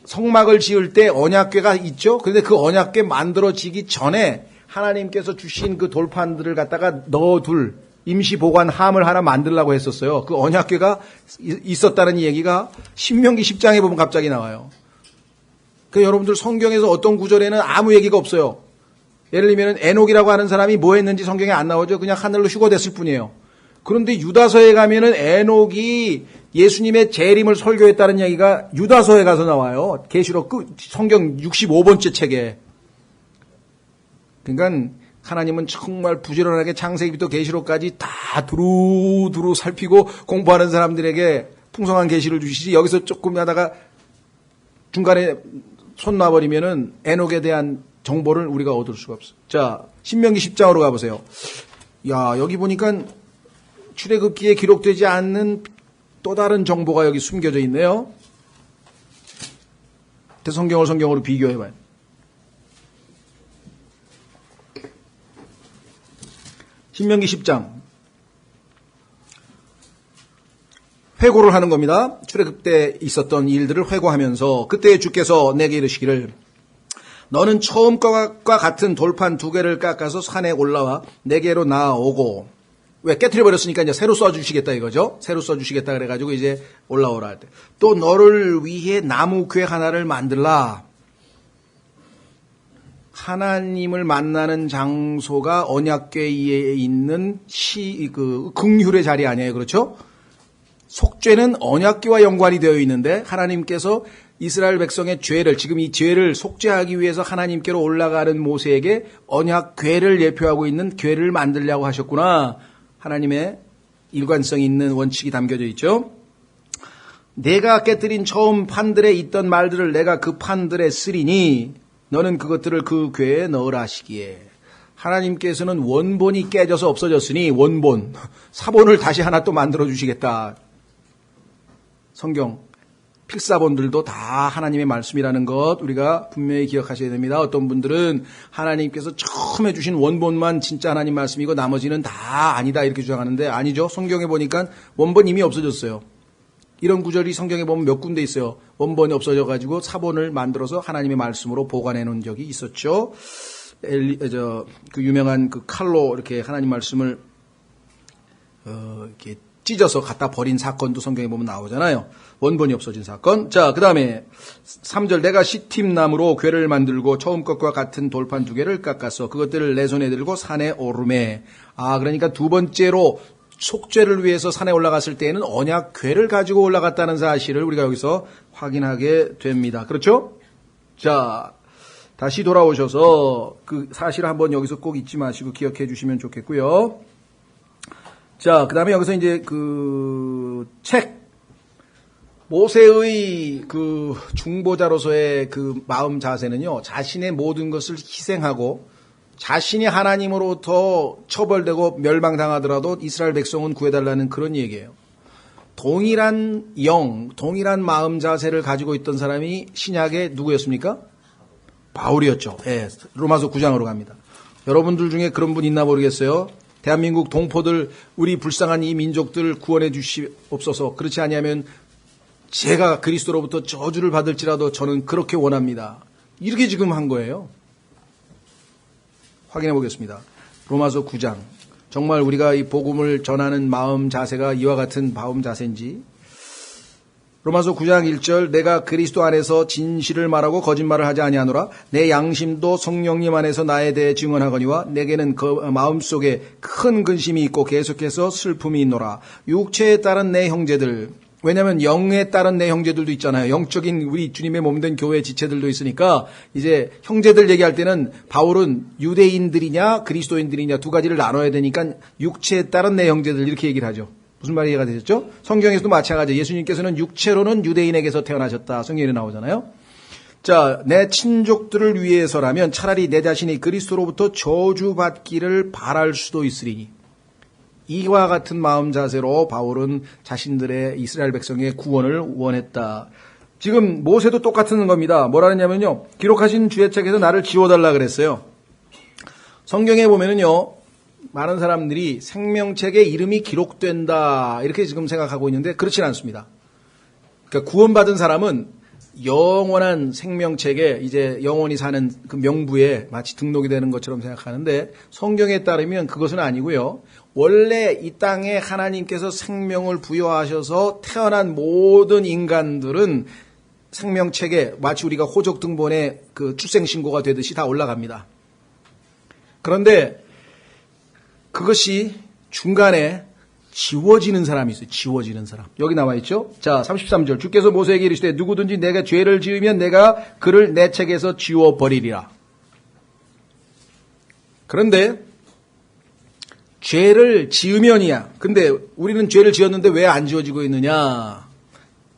성막을 지을 때 언약궤가 있죠. 그런데 그 언약궤 만들어지기 전에 하나님께서 주신 그 돌판들을 갖다가 넣어둘 임시 보관함을 하나 만들라고 했었어요. 그 언약궤가 있었다는 얘기가 신명기 10장에 보면 갑자기 나와요. 그 여러분들 성경에서 어떤 구절에는 아무 얘기가 없어요. 예를 들면 에녹이라고 하는 사람이 뭐 했는지 성경에 안 나오죠. 그냥 하늘로 휴거됐을 뿐이에요. 그런데 유다서에 가면은 에녹이 예수님의 재림을 설교했다는 얘기가 유다서에 가서 나와요. 계시록 성경 65번째 책에. 그러니까 하나님은 정말 부지런하게 창세기부터 계시록까지 다 두루두루 살피고 공부하는 사람들에게 풍성한 계시를 주시지, 여기서 조금 하다가 중간에 손 놔버리면은 에녹에 대한 정보를 우리가 얻을 수가 없어요. 자, 신명기 10장으로 가보세요. 야, 여기 보니까 출애굽기에 기록되지 않는 또 다른 정보가 여기 숨겨져 있네요. 성경을 성경으로 비교해봐요. 신명기 10장. 회고를 하는 겁니다. 출애굽 때 있었던 일들을 회고하면서 그때 주께서 내게 이르시기를 너는 처음 것과 같은 돌판 2개를 깎아서 산에 올라와 내게로 나아오고 왜 깨트려버렸으니까 이제 새로 써주시겠다 이거죠. 새로 써주시겠다 그래가지고 이제 올라오라 할 때 또 너를 위해 나무 궤 하나를 만들라. 하나님을 만나는 장소가 언약궤에 있는 긍휼의 자리 아니에요. 그렇죠? 속죄는 언약궤와 연관이 되어 있는데 하나님께서 이스라엘 백성의 죄를 지금 이 죄를 속죄하기 위해서 하나님께로 올라가는 모세에게 언약궤를 예표하고 있는 궤를 만들려고 하셨구나. 하나님의 일관성 있는 원칙이 담겨져 있죠. 내가 깨뜨린 처음 판들에 있던 말들을 내가 그 판들에 쓰리니 너는 그것들을 그 궤에 넣으라 하시기에 하나님께서는 원본이 깨져서 없어졌으니 원본, 사본을 다시 하나 또 만들어 주시겠다. 성경 필사본들도 다 하나님의 말씀이라는 것 우리가 분명히 기억하셔야 됩니다. 어떤 분들은 하나님께서 처음 해주신 원본만 진짜 하나님 말씀이고 나머지는 다 아니다 이렇게 주장하는데 아니죠. 성경에 보니까 원본 이미 없어졌어요. 이런 구절이 성경에 보면 몇 군데 있어요. 원본이 없어져가지고 사본을 만들어서 하나님의 말씀으로 보관해 놓은 적이 있었죠. 그 유명한 그 칼로 이렇게 하나님 말씀을 이렇게 찢어서 갖다 버린 사건도 성경에 보면 나오잖아요. 원본이 없어진 사건. 자, 그 다음에 3절 내가 시팀나무로 궤를 만들고 처음 것과 같은 돌판 2개를 깎아서 그것들을 내 손에 들고 산에 오르매. 그러니까 두 번째로 속죄를 위해서 산에 올라갔을 때에는 언약 궤를 가지고 올라갔다는 사실을 우리가 여기서 확인하게 됩니다. 그렇죠? 자, 다시 돌아오셔서 그 사실을 한번 여기서 꼭 잊지 마시고 기억해 주시면 좋겠고요. 자, 그 다음에 여기서 이제 그 책, 모세의 그 중보자로서의 그 마음 자세는요, 자신의 모든 것을 희생하고 자신이 하나님으로부터 처벌되고 멸망당하더라도 이스라엘 백성은 구해달라는 그런 얘기예요. 동일한 동일한 마음 자세를 가지고 있던 사람이 신약의 누구였습니까? 바울이었죠. 예, 로마서 9장으로 갑니다. 여러분들 중에 그런 분 있나 모르겠어요. 대한민국 동포들, 우리 불쌍한 이 민족들 구원해 주시옵소서. 그렇지 아니하면 제가 그리스도로부터 저주를 받을지라도 저는 그렇게 원합니다. 이렇게 지금 한 거예요. 확인해 보겠습니다. 로마서 9장. 정말 우리가 이 복음을 전하는 마음 자세가 이와 같은 마음 자세인지. 로마서 9장 1절 내가 그리스도 안에서 진실을 말하고 거짓말을 하지 아니하노라. 내 양심도 성령님 안에서 나에 대해 증언하거니와 내게는 그 마음속에 큰 근심이 있고 계속해서 슬픔이 있노라. 육체에 따른 내 형제들, 왜냐하면 영에 따른 내 형제들도 있잖아요. 영적인 우리 주님의 몸된 교회 지체들도 있으니까 이제 형제들 얘기할 때는 바울은 유대인들이냐 그리스도인들이냐 두 가지를 나눠야 되니까 육체에 따른 내 형제들 이렇게 얘기를 하죠. 무슨 말이 이해가 되셨죠? 성경에서도 마찬가지예요. 예수님께서는 육체로는 유대인에게서 태어나셨다. 성경에 나오잖아요. 자, 내 친족들을 위해서라면 차라리 내 자신이 그리스도로부터 저주받기를 바랄 수도 있으리니. 이와 같은 마음 자세로 바울은 자신들의 이스라엘 백성의 구원을 원했다. 지금 모세도 똑같은 겁니다. 뭐라 했냐면요. 기록하신 주의 책에서 나를 지워달라 그랬어요. 성경에 보면은요. 많은 사람들이 생명책에 이름이 기록된다 이렇게 지금 생각하고 있는데 그렇진 않습니다. 그러니까 구원받은 사람은 영원한 생명책에 이제 영원히 사는 그 명부에 마치 등록이 되는 것처럼 생각하는데 성경에 따르면 그것은 아니고요. 원래 이 땅에 하나님께서 생명을 부여하셔서 태어난 모든 인간들은 생명책에 마치 우리가 호적등본에 그 출생신고가 되듯이 다 올라갑니다. 그런데 그것이 중간에 지워지는 사람이 있어요. 지워지는 사람. 여기 나와 있죠. 자, 33절. 주께서 모세에게 이르시되 누구든지 내가 죄를 지으면 내가 그를 내 책에서 지워버리리라. 그런데 죄를 지으면이야. 근데 우리는 죄를 지었는데 왜 안 지워지고 있느냐.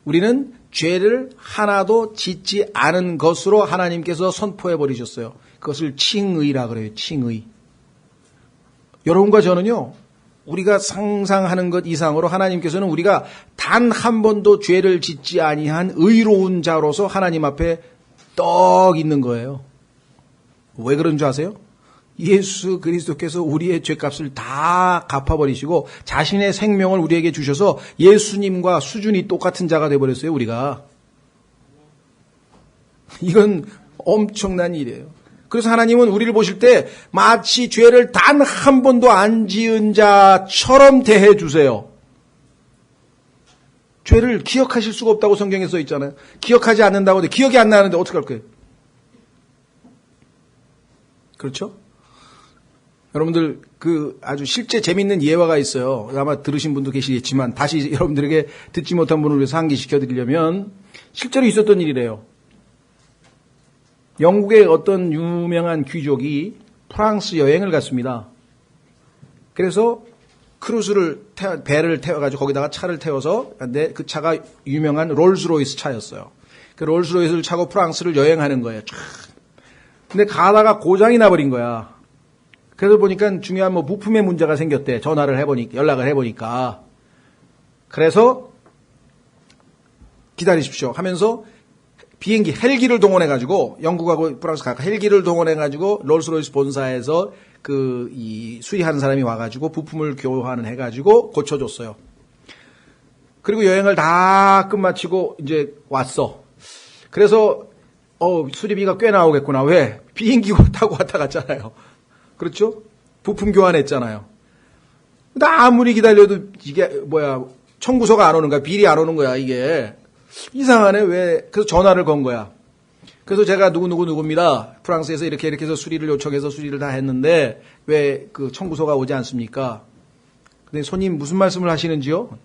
우리는 죄를 하나도 짓지 않은 것으로 하나님께서 선포해 버리셨어요. 그것을 칭의라 그래요. 칭의. 여러분과 저는요. 우리가 상상하는 것 이상으로 하나님께서는 우리가 단 한 번도 죄를 짓지 아니한 의로운 자로서 하나님 앞에 떡 있는 거예요. 왜 그런 줄 아세요? 예수 그리스도께서 우리의 죄값을 다 갚아버리시고 자신의 생명을 우리에게 주셔서 예수님과 수준이 똑같은 자가 돼버렸어요, 우리가. 이건 엄청난 일이에요. 그래서 하나님은 우리를 보실 때 마치 죄를 단 한 번도 안 지은 자처럼 대해 주세요. 죄를 기억하실 수가 없다고 성경에 써 있잖아요. 기억하지 않는다고 하는데 기억이 안 나는데 어떻게 할 거예요? 그렇죠? 여러분들 그 아주 실제 재밌는 예화가 있어요. 아마 들으신 분도 계시겠지만 다시 여러분들에게 듣지 못한 분을 위해서 상기시켜 드리려면 실제로 있었던 일이래요. 영국의 어떤 유명한 귀족이 프랑스 여행을 갔습니다. 그래서 배를 태워가지고 거기다가 차를 태워서, 근데 그 차가 유명한 롤스로이스 차였어요. 그 롤스로이스를 차고 프랑스를 여행하는 거예요. 근데 가다가 고장이 나버린 거야. 그래서 보니까 중요한 부품에 문제가 생겼대. 연락을 해보니까. 그래서 기다리십시오 하면서 비행기 헬기를 동원해가지고 영국하고 프랑스 각각 헬기를 동원해가지고 롤스로이스 본사에서 이 수리하는 사람이 와가지고 부품을 교환을 해가지고 고쳐줬어요. 그리고 여행을 다 끝마치고 이제 왔어. 그래서 수리비가 꽤 나오겠구나. 왜? 비행기 타고 왔다 갔잖아요. 그렇죠? 부품 교환했잖아요. 근데 아무리 기다려도 이게 청구서가 안 오는 거야. 빌이 안 오는 거야, 이게. 이상하네, 왜? 그래서 전화를 건 거야. 그래서 제가 누구입니다. 프랑스에서 이렇게 해서 수리를 요청해서 수리를 다 했는데, 왜 그 청구서가 오지 않습니까? 근데 손님 무슨 말씀을 하시는지요?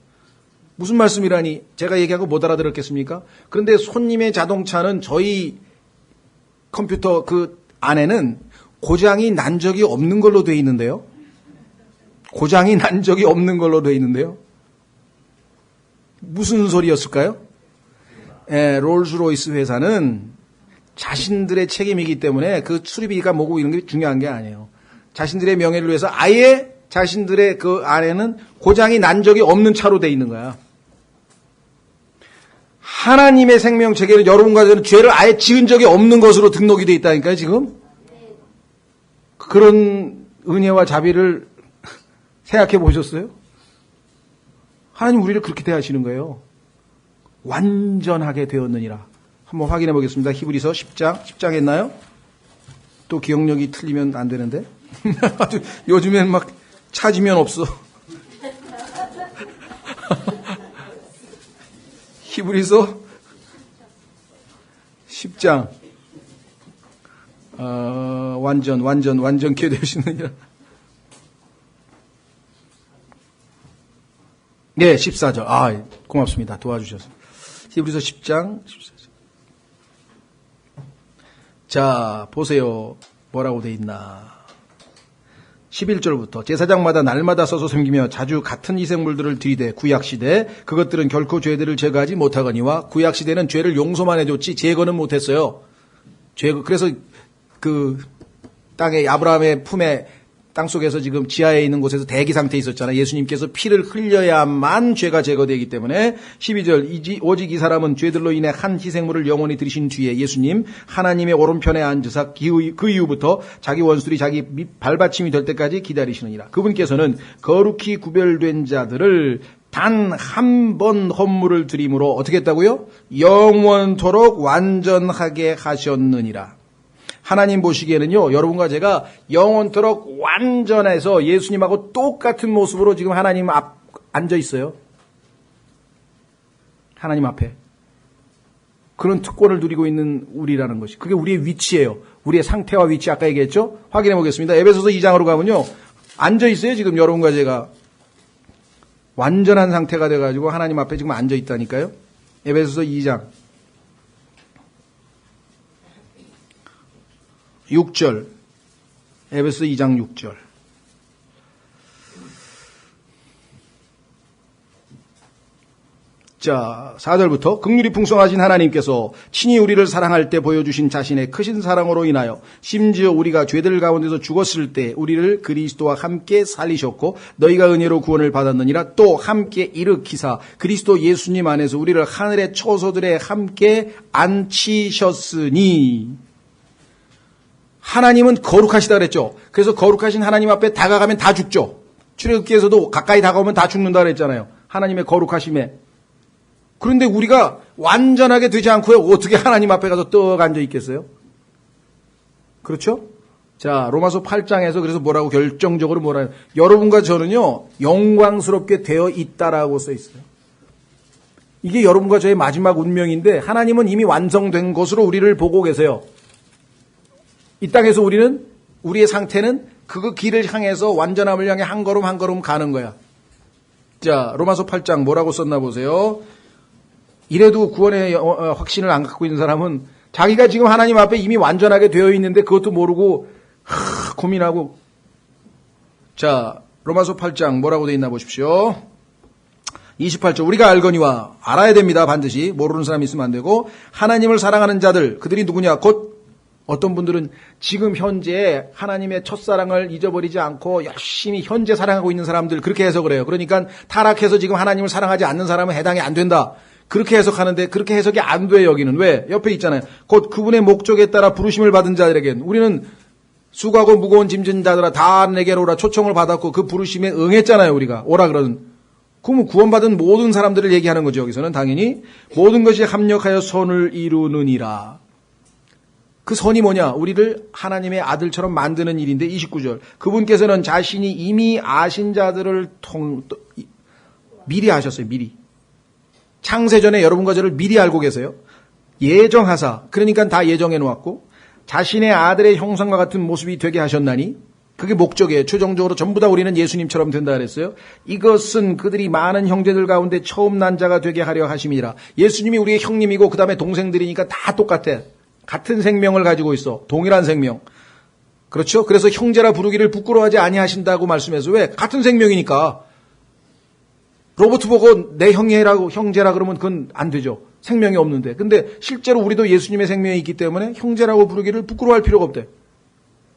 무슨 말씀이라니? 제가 얘기하고 못 알아들었겠습니까? 그런데 손님의 자동차는 저희 컴퓨터 그 안에는 고장이 난 적이 없는 걸로 돼 있는데요. 고장이 난 적이 없는 걸로 돼 있는데요. 무슨 소리였을까요? 롤스로이스 회사는 자신들의 책임이기 때문에 그 수리비가 뭐고 이런 게 중요한 게 아니에요. 자신들의 명예를 위해서 아예 자신들의 그 안에는 고장이 난 적이 없는 차로 돼 있는 거야. 하나님의 생명체계는 여러분과 저는 죄를 아예 지은 적이 없는 것으로 등록이 돼 있다니까요, 지금. 그런 은혜와 자비를 생각해 보셨어요? 하나님 우리를 그렇게 대하시는 거예요. 완전하게 되었느니라. 한번 확인해 보겠습니다. 히브리서 10장 했나요? 또 기억력이 틀리면 안 되는데. 아주 요즘엔 막 찾으면 없어. 히브리서 10장. 완전케 되시느니라. 네, 14절. 고맙습니다. 도와주셔서. 히브리서 10장 14절. 자, 보세요. 뭐라고 돼 있나. 11절부터 제사장마다 날마다 서서 섬기며 자주 같은 희생물들을 드리되 구약시대 그것들은 결코 죄들을 제거하지 못하거니와 구약시대는 죄를 용서만 해줬지 제거는 못했어요. 그래서 그 땅에 아브라함의 품에 땅속에서 지금 지하에 있는 곳에서 대기 상태에 있었잖아요. 예수님께서 피를 흘려야만 죄가 제거되기 때문에 12절 오직 이 사람은 죄들로 인해 한 희생물을 영원히 들이신 뒤에 예수님 하나님의 오른편에 앉으사 그 이후부터 자기 원수들이 자기 발받침이 될 때까지 기다리시느니라. 그분께서는 거룩히 구별된 자들을 단 한 번 헌물을 드림으로 어떻게 했다고요? 영원토록 완전하게 하셨느니라. 하나님 보시기에는요, 여러분과 제가 영원토록 완전해서 예수님하고 똑같은 모습으로 지금 하나님 앞 앉아 있어요. 하나님 앞에. 그런 특권을 누리고 있는 우리라는 것이. 그게 우리의 위치예요. 우리의 상태와 위치 아까 얘기했죠? 확인해 보겠습니다. 에베소서 2장으로 가면요. 앉아 있어요. 지금 여러분과 제가. 완전한 상태가 돼가지고 하나님 앞에 지금 앉아 있다니까요. 에베소서 2장. 6절. 에베소 2장 6절. 자, 4절부터 긍휼이 풍성하신 하나님께서 친히 우리를 사랑할 때 보여주신 자신의 크신 사랑으로 인하여 심지어 우리가 죄들 가운데서 죽었을 때 우리를 그리스도와 함께 살리셨고 너희가 은혜로 구원을 받았느니라. 또 함께 일으키사 그리스도 예수님 안에서 우리를 하늘의 처소들에 함께 앉히셨으니. 하나님은 거룩하시다 그랬죠. 그래서 거룩하신 하나님 앞에 다가가면 다 죽죠. 출애굽기에서도 가까이 다가오면 다 죽는다 그랬잖아요. 하나님의 거룩하심에. 그런데 우리가 완전하게 되지 않고 어떻게 하나님 앞에 가서 떡 앉아 있겠어요? 그렇죠? 자, 로마서 8장에서 그래서 뭐라고 결정적으로 뭐라요? 여러분과 저는요, 영광스럽게 되어 있다라고 써 있어요. 이게 여러분과 저의 마지막 운명인데 하나님은 이미 완성된 것으로 우리를 보고 계세요. 이 땅에서 우리의 상태는 그 길을 향해서 완전함을 향해 한 걸음 한 걸음 가는 거야. 자, 로마서 8장 뭐라고 썼나 보세요. 이래도 구원의 확신을 안 갖고 있는 사람은 자기가 지금 하나님 앞에 이미 완전하게 되어 있는데 그것도 모르고 고민하고. 자, 로마서 8장 뭐라고 되어 있나 보십시오. 28절 우리가 알거니와 알아야 됩니다. 반드시 모르는 사람이 있으면 안 되고 하나님을 사랑하는 자들 그들이 누구냐 곧 어떤 분들은 지금 현재 하나님의 첫사랑을 잊어버리지 않고 열심히 현재 사랑하고 있는 사람들 그렇게 해석을 해요. 그러니까 타락해서 지금 하나님을 사랑하지 않는 사람은 해당이 안 된다. 그렇게 해석하는데 그렇게 해석이 안 돼 여기는. 왜? 옆에 있잖아요. 곧 그분의 목적에 따라 부르심을 받은 자들에겐 우리는 수고하고 무거운 짐진 자들아 다 내게로 오라 초청을 받았고 그 부르심에 응했잖아요. 우리가 오라 그러는. 그럼 구원받은 모든 사람들을 얘기하는 거죠. 여기서는 당연히 모든 것이 합력하여 선을 이루느니라. 그 선이 뭐냐? 우리를 하나님의 아들처럼 만드는 일인데 29절. 그분께서는 자신이 이미 아신 자들을 미리 아셨어요. 미리. 창세전에 여러분과 저를 미리 알고 계세요. 예정하사. 그러니까 다 예정해 놓았고 자신의 아들의 형상과 같은 모습이 되게 하셨나니 그게 목적이에요. 최종적으로 전부 다 우리는 예수님처럼 된다 그랬어요. 이것은 그들이 많은 형제들 가운데 처음 난 자가 되게 하려 하심이라. 예수님이 우리의 형님이고 그 다음에 동생들이니까 다 똑같아. 같은 생명을 가지고 있어. 동일한 생명. 그렇죠? 그래서 형제라 부르기를 부끄러워하지 아니하신다고 말씀해서 왜? 같은 생명이니까. 로버트 보고 내 형제라 그러면 그건 안 되죠. 생명이 없는데. 근데 실제로 우리도 예수님의 생명이 있기 때문에 형제라고 부르기를 부끄러워할 필요가 없대.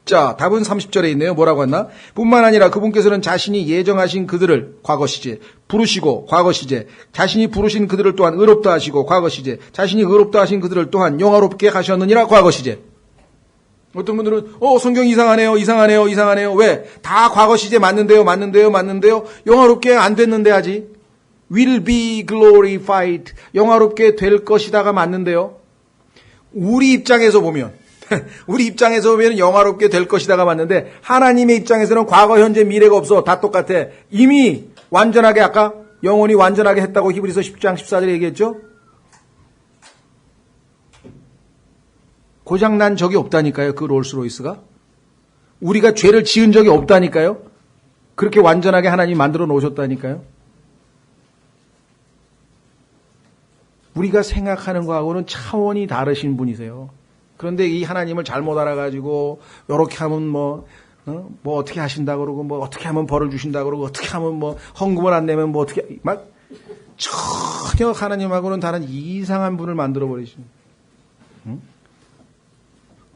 자, 답은 30절에 있네요. 뭐라고 했나? 뿐만 아니라 그분께서는 자신이 예정하신 그들을 과거 시제 부르시고 과거 시제 자신이 부르신 그들을 또한 의롭다 하시고 과거 시제 자신이 의롭다 하신 그들을 또한 영화롭게 하셨느니라 과거 시제. 어떤 분들은 성경 이상하네요. 왜? 다 과거 시제 맞는데요. 영화롭게 안 됐는데 아직. will be glorified. 영화롭게 될 것이다가 맞는데요. 우리 입장에서 보면 영화롭게 될 것이다가 맞는데 하나님의 입장에서는 과거, 현재, 미래가 없어. 다 똑같아. 이미 완전하게 아까 영혼이 완전하게 했다고 히브리서 10장 14절에 얘기했죠. 고장난 적이 없다니까요. 그 롤스로이스가. 우리가 죄를 지은 적이 없다니까요. 그렇게 완전하게 하나님이 만들어 놓으셨다니까요. 우리가 생각하는 거하고는 차원이 다르신 분이세요. 그런데 이 하나님을 잘못 알아가지고 이렇게 하면 뭐 어떻게 하신다 그러고 뭐 어떻게 하면 벌을 주신다 그러고 어떻게 하면 뭐 헌금을 안 내면 뭐 어떻게 막 전혀 하나님하고는 다른 이상한 분을 만들어 버리시는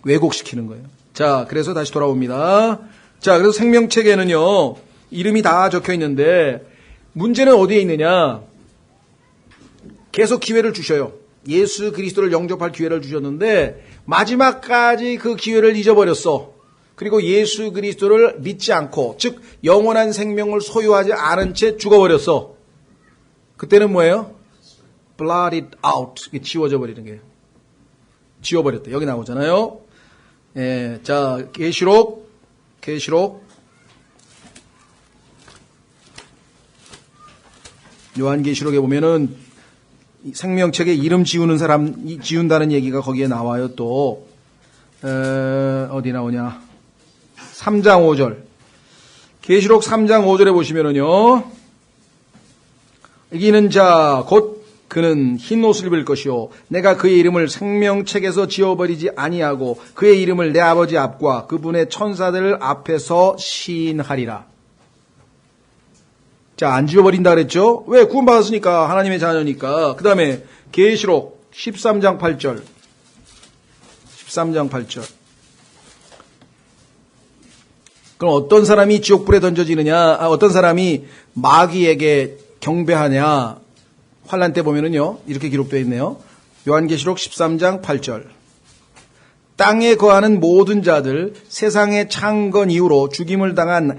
왜곡시키는 거예요. 자, 그래서 다시 돌아옵니다. 자, 그래서 생명책에는요 이름이 다 적혀 있는데 문제는 어디에 있느냐? 계속 기회를 주셔요. 예수 그리스도를 영접할 기회를 주셨는데 마지막까지 그 기회를 잊어버렸어. 그리고 예수 그리스도를 믿지 않고 즉 영원한 생명을 소유하지 않은 채 죽어버렸어. 그때는 뭐예요? blot it out. 지워져 버리는 거예요. 지워버렸다. 여기 나오잖아요. 예, 자, 계시록 요한계시록에 보면은 생명책에 이름 지운다는 얘기가 거기에 나와요. 또 어디 나오냐? 3장 5절. 계시록 3장 5절에 보시면은요. 이기는 자 곧 그는 흰 옷을 입을 것이요 내가 그의 이름을 생명책에서 지워버리지 아니하고 그의 이름을 내 아버지 앞과 그분의 천사들 앞에서 시인하리라. 자, 안 지워버린다 그랬죠? 왜? 구원받았으니까. 하나님의 자녀니까. 그 다음에 계시록 13장 8절. 그럼 어떤 사람이 지옥불에 던져지느냐? 어떤 사람이 마귀에게 경배하냐? 환란 때 보면은요. 이렇게 기록되어 있네요. 요한계시록 13장 8절. 땅에 거하는 모든 자들, 세상의 창건 이후로 죽임을 당한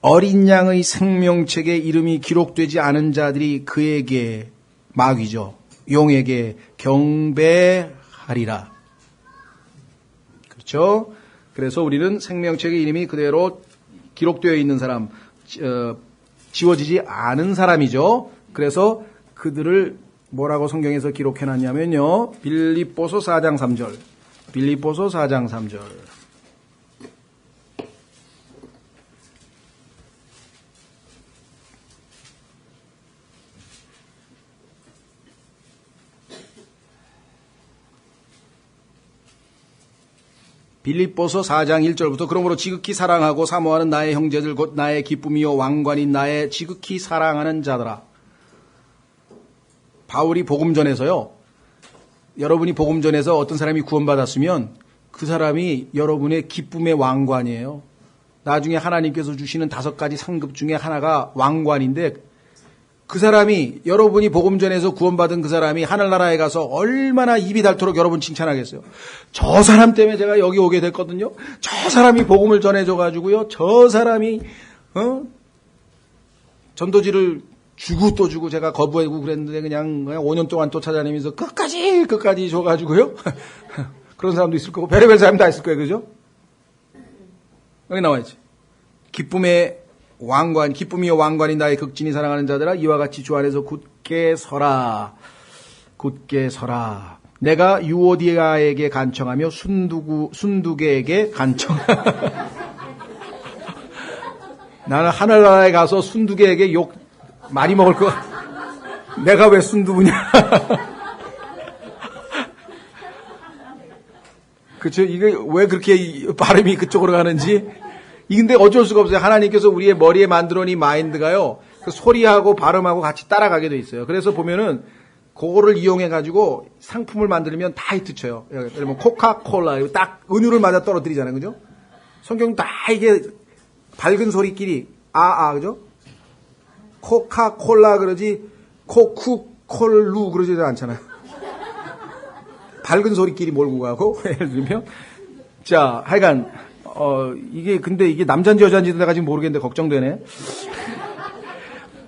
어린 양의 생명책에 이름이 기록되지 않은 자들이 그에게 마귀죠. 용에게 경배하리라. 그렇죠? 그래서 우리는 생명책에 이름이 그대로 기록되어 있는 사람, 지워지지 않은 사람이죠. 그래서 그들을 뭐라고 성경에서 기록해놨냐면요. 빌립보서 4장 3절. 빌립보서 4장 3절. 빌립보서 4장 1절부터 그러므로 지극히 사랑하고 사모하는 나의 형제들 곧 나의 기쁨이요 왕관인 나의 지극히 사랑하는 자들아. 바울이 복음 전에서요. 여러분이 복음 전에서 어떤 사람이 구원받았으면 그 사람이 여러분의 기쁨의 왕관이에요. 나중에 하나님께서 주시는 5가지 상급 중에 하나가 왕관인데 그 사람이 여러분이 복음 전에서 구원받은 그 사람이 하늘나라에 가서 얼마나 입이 닳도록 여러분 칭찬하겠어요. 저 사람 때문에 제가 여기 오게 됐거든요. 저 사람이 복음을 전해줘가지고요. 저 사람이 전도지를 주고 또 주고 제가 거부하고 그랬는데 그냥 5년 동안 또 찾아다니면서 끝까지 줘가지고요. 그런 사람도 있을 거고 별의별 사람도 다 있을 거예요. 그죠? 여기 나와있지. 기쁨의 왕관, 기쁨이요 왕관이 나의 극진히 사랑하는 자들아 이와 같이 주 안에서 굳게 서라. 굳게 서라. 내가 유오디아에게 간청하며 순두개에게 간청. 나는 하늘나라에 가서 순두개에게 욕 많이 먹을 거. 내가 왜 순두부냐? 그쵸? 이게 왜 그렇게 발음이 그쪽으로 가는지. 근데 어쩔 수가 없어요. 하나님께서 우리의 머리에 만들어놓은 이 마인드가요. 그 소리하고 발음하고 같이 따라가게 돼 있어요. 그래서 보면은 그거를 이용해가지고 상품을 만들면 다 히트쳐요. 예를 들면 코카콜라, 딱 은유를 맞아 떨어뜨리잖아요. 그죠? 성경 다 이게 밝은 소리끼리, 그죠? 코카콜라 그러지, 코쿠콜루 그러지도 않잖아요. 밝은 소리끼리 몰고 가고, 예를 들면. 자, 하여간, 근데 이게 남잔지 여잔지도 내가 지금 모르겠는데 걱정되네.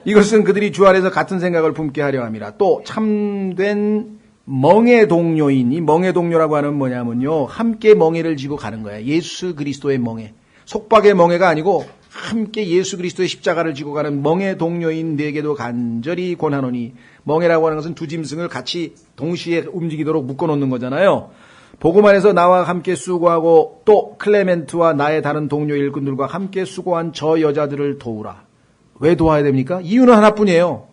이것은 그들이 주 안에서 같은 생각을 품게 하려 함이라. 또 참된 멍에 동료인, 이 멍에 동료라고 하는 뭐냐면요. 함께 멍에를 지고 가는 거야. 예수 그리스도의 멍에. 속박의 멍에가 아니고 함께 예수 그리스도의 십자가를 지고 가는 멍에 동료인 내게도 간절히 권하노니. 멍에라고 하는 것은 두 짐승을 같이 동시에 움직이도록 묶어놓는 거잖아요. 복음 안에서 나와 함께 수고하고 또 클레멘트와 나의 다른 동료 일꾼들과 함께 수고한 저 여자들을 도우라. 왜 도와야 됩니까? 이유는 하나뿐이에요.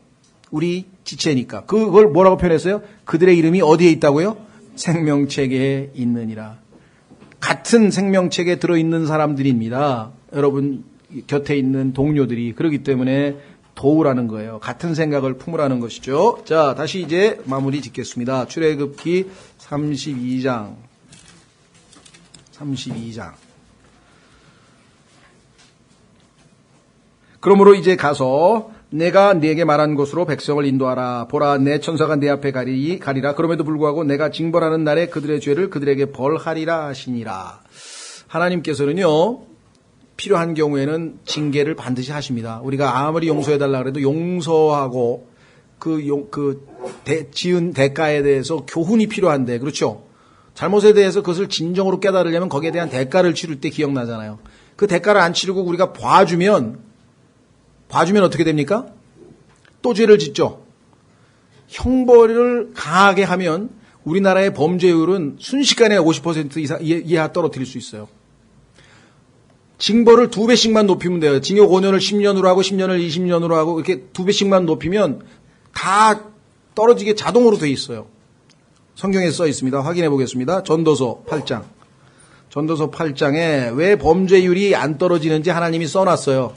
우리 지체니까. 그걸 뭐라고 표현했어요? 그들의 이름이 어디에 있다고요? 생명책에 있느니라. 같은 생명책에 들어있는 사람들입니다. 여러분 곁에 있는 동료들이. 그렇기 때문에 도우라는 거예요. 같은 생각을 품으라는 것이죠. 자, 다시 이제 마무리 짓겠습니다. 출애굽기 32장. 그러므로 이제 가서 내가 네게 말한 곳으로 백성을 인도하라. 보라, 내 천사가 내 앞에 가리라. 그럼에도 불구하고 내가 징벌하는 날에 그들의 죄를 그들에게 벌하리라 하시니라. 하나님께서는요, 필요한 경우에는 징계를 반드시 하십니다. 우리가 아무리 용서해달라 그래도 용서하고 지은 대가에 대해서 교훈이 필요한데, 그렇죠? 잘못에 대해서 그것을 진정으로 깨달으려면 거기에 대한 대가를 치를 때 기억나잖아요. 그 대가를 안 치르고 우리가 봐주면 어떻게 됩니까? 또 죄를 짓죠. 형벌을 강하게 하면 우리나라의 범죄율은 순식간에 50% 이하 떨어뜨릴 수 있어요. 징벌을 2배씩만 높이면 돼요. 징역 5년을 10년으로 하고 10년을 20년으로 하고 이렇게 2배씩만 높이면 다 떨어지게 자동으로 돼 있어요. 성경에 써 있습니다. 확인해 보겠습니다. 전도서 8장. 전도서 8장에 왜 범죄율이 안 떨어지는지 하나님이 써놨어요.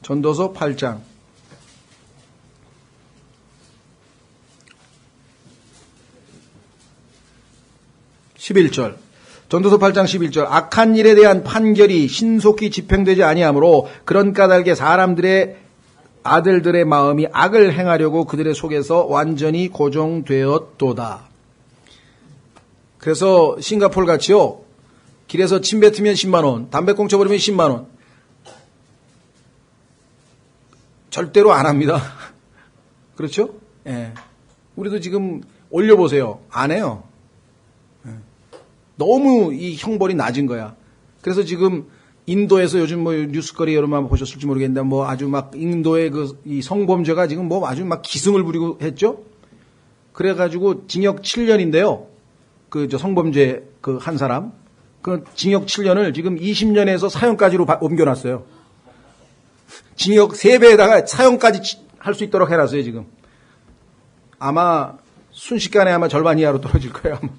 전도서 8장. 11절. 전도서 8장 11절. 악한 일에 대한 판결이 신속히 집행되지 아니하므로 그런 까닭에 사람들의 아들들의 마음이 악을 행하려고 그들의 속에서 완전히 고정되었도다. 그래서 싱가포르 같이요. 길에서 침 뱉으면 10만 원, 담배 꽁초 버리면 10만 원. 절대로 안 합니다. 그렇죠? 예. 우리도 지금 올려보세요. 안 해요. 예. 너무 이 형벌이 낮은 거야. 그래서 지금 인도에서 요즘 뭐 뉴스거리 여러분 한번 보셨을지 모르겠는데 뭐 아주 막 인도의 이 성범죄가 지금 뭐 아주 막 기승을 부리고 했죠? 그래가지고 징역 7년인데요. 저 성범죄 한 사람. 그 징역 7년을 지금 20년에서 사형까지로 옮겨놨어요. 징역 3배에다가 사형까지 할 수 있도록 해놨어요, 지금. 아마 순식간에 아마 절반 이하로 떨어질 거예요, 아마.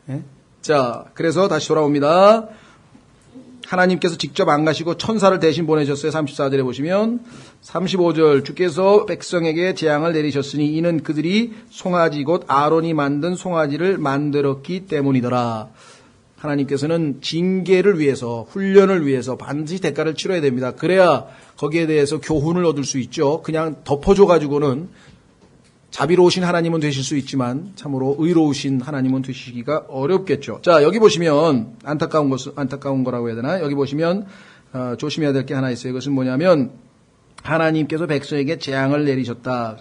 예? 자, 그래서 다시 돌아옵니다. 하나님께서 직접 안 가시고 천사를 대신 보내셨어요. 34절에 보시면 35절 주께서 백성에게 재앙을 내리셨으니 이는 그들이 송아지 곧 아론이 만든 송아지를 만들었기 때문이더라. 하나님께서는 징계를 위해서 훈련을 위해서 반드시 대가를 치러야 됩니다. 그래야 거기에 대해서 교훈을 얻을 수 있죠. 그냥 덮어줘가지고는 자비로우신 하나님은 되실 수 있지만 참으로 의로우신 하나님은 되시기가 어렵겠죠. 자, 여기 보시면 안타까운 거라고 해야 되나? 여기 보시면 조심해야 될 게 하나 있어요. 이것은 뭐냐면 하나님께서 백성에게 재앙을 내리셨다.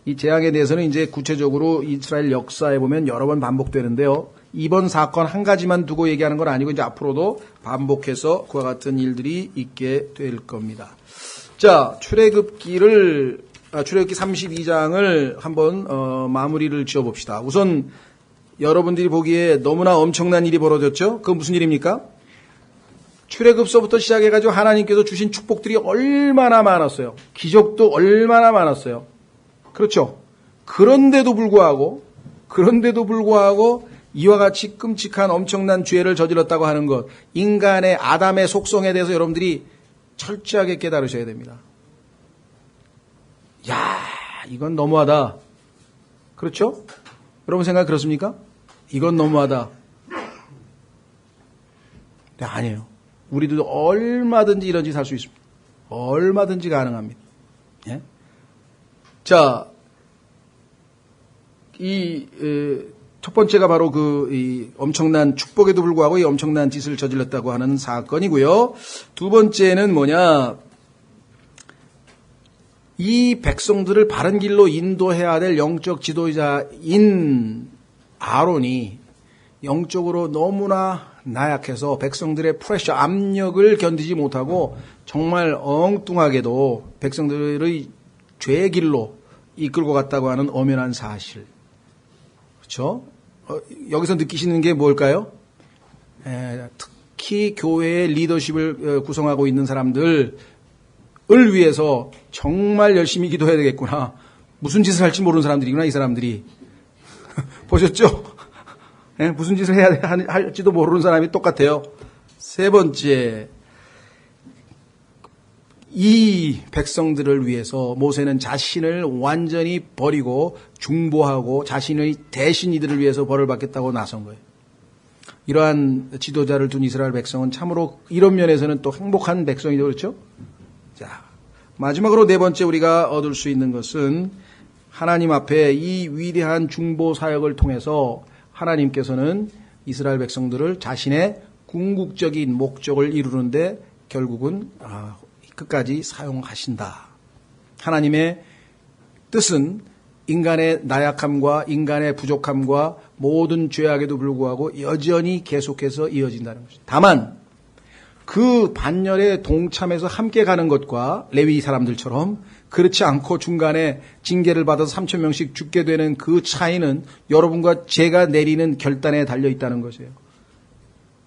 이 재앙에 대해서는 이제 구체적으로 이스라엘 역사에 보면 여러 번 반복되는데요. 이번 사건 한 가지만 두고 얘기하는 건 아니고 이제 앞으로도 반복해서 그와 같은 일들이 있게 될 겁니다. 자, 출애굽기 32장을 한번 마무리를 지어봅시다. 우선 여러분들이 보기에 너무나 엄청난 일이 벌어졌죠? 그건 무슨 일입니까? 출애굽서부터 시작해가지고 하나님께서 주신 축복들이 얼마나 많았어요. 기적도 얼마나 많았어요. 그렇죠? 그런데도 불구하고 이와 같이 끔찍한 엄청난 죄를 저질렀다고 하는 것, 인간의 아담의 속성에 대해서 여러분들이 철저하게 깨달으셔야 됩니다. 야, 이건 너무하다. 그렇죠? 여러분 생각 그렇습니까? 이건 너무하다. 네, 아니에요. 우리도 얼마든지 이런 짓 할 수 있습니다. 얼마든지 가능합니다. 예? 자, 첫 번째가 바로 이 엄청난 축복에도 불구하고 이 엄청난 짓을 저질렀다고 하는 사건이고요. 두 번째는 뭐냐? 이 백성들을 바른 길로 인도해야 될 영적 지도자인 아론이 영적으로 너무나 나약해서 백성들의 프레셔, 압력을 견디지 못하고 정말 엉뚱하게도 백성들의 죄의 길로 이끌고 갔다고 하는 엄연한 사실. 그렇죠? 여기서 느끼시는 게 뭘까요? 특히 교회의 리더십을 구성하고 있는 사람들을 위해서 정말 열심히 기도해야 되겠구나. 무슨 짓을 할지 모르는 사람들이구나, 이 사람들이. 보셨죠? 무슨 짓을 해야 할지도 모르는 사람이 똑같아요. 세 번째, 이 백성들을 위해서 모세는 자신을 완전히 버리고 중보하고 자신의 대신 이들을 위해서 벌을 받겠다고 나선 거예요. 이러한 지도자를 둔 이스라엘 백성은 참으로 이런 면에서는 또 행복한 백성이죠. 그렇죠? 자, 마지막으로 네 번째 우리가 얻을 수 있는 것은 하나님 앞에 이 위대한 중보 사역을 통해서 하나님께서는 이스라엘 백성들을 자신의 궁극적인 목적을 이루는데 결국은 끝까지 사용하신다. 하나님의 뜻은 인간의 나약함과 인간의 부족함과 모든 죄악에도 불구하고 여전히 계속해서 이어진다는 것입니다. 다만 그 반열에 동참해서 함께 가는 것과 레위 사람들처럼 그렇지 않고 중간에 징계를 받아서 3,000명씩 죽게 되는 그 차이는 여러분과 제가 내리는 결단에 달려 있다는 것이에요.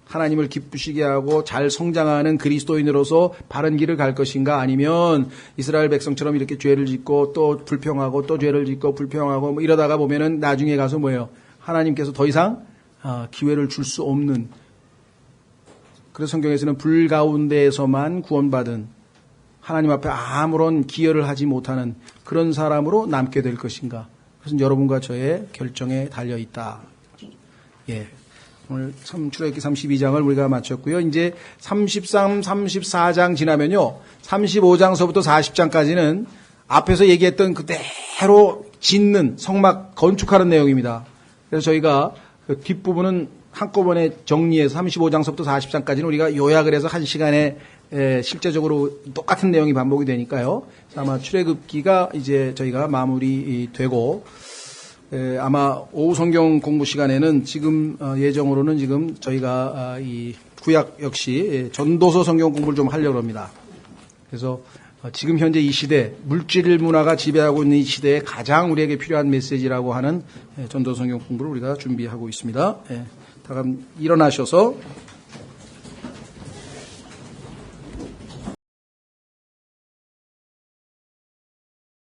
하나님을 기쁘시게 하고 잘 성장하는 그리스도인으로서 바른 길을 갈 것인가, 아니면 이스라엘 백성처럼 이렇게 죄를 짓고 또 불평하고 또 죄를 짓고 불평하고 뭐 이러다가 보면은 나중에 가서 뭐예요? 하나님께서 더 이상 기회를 줄 수 없는, 그래서 성경에서는 불 가운데에서만 구원받은 하나님 앞에 아무런 기여를 하지 못하는 그런 사람으로 남게 될 것인가. 그것은 여러분과 저의 결정에 달려 있다. 예. 오늘 출애굽기 32장을 우리가 마쳤고요. 이제 33, 34장 지나면요. 35장서부터 40장까지는 앞에서 얘기했던 그대로 짓는 성막 건축하는 내용입니다. 그래서 저희가 그 뒷부분은 한꺼번에 정리해서 35장서부터 40장까지는 우리가 요약을 해서 1시간에 실제적으로 똑같은 내용이 반복이 되니까요. 아마 출애굽기가 이제 저희가 마무리되고 아마 오후 성경 공부 시간에는 지금 예정으로는 지금 저희가 이 구약 역시 전도서 성경 공부를 좀 하려고 합니다. 그래서 지금 현재 이 시대 물질 문화가 지배하고 있는 이 시대에 가장 우리에게 필요한 메시지라고 하는 전도서 성경 공부를 우리가 준비하고 있습니다. 다 일어나셔서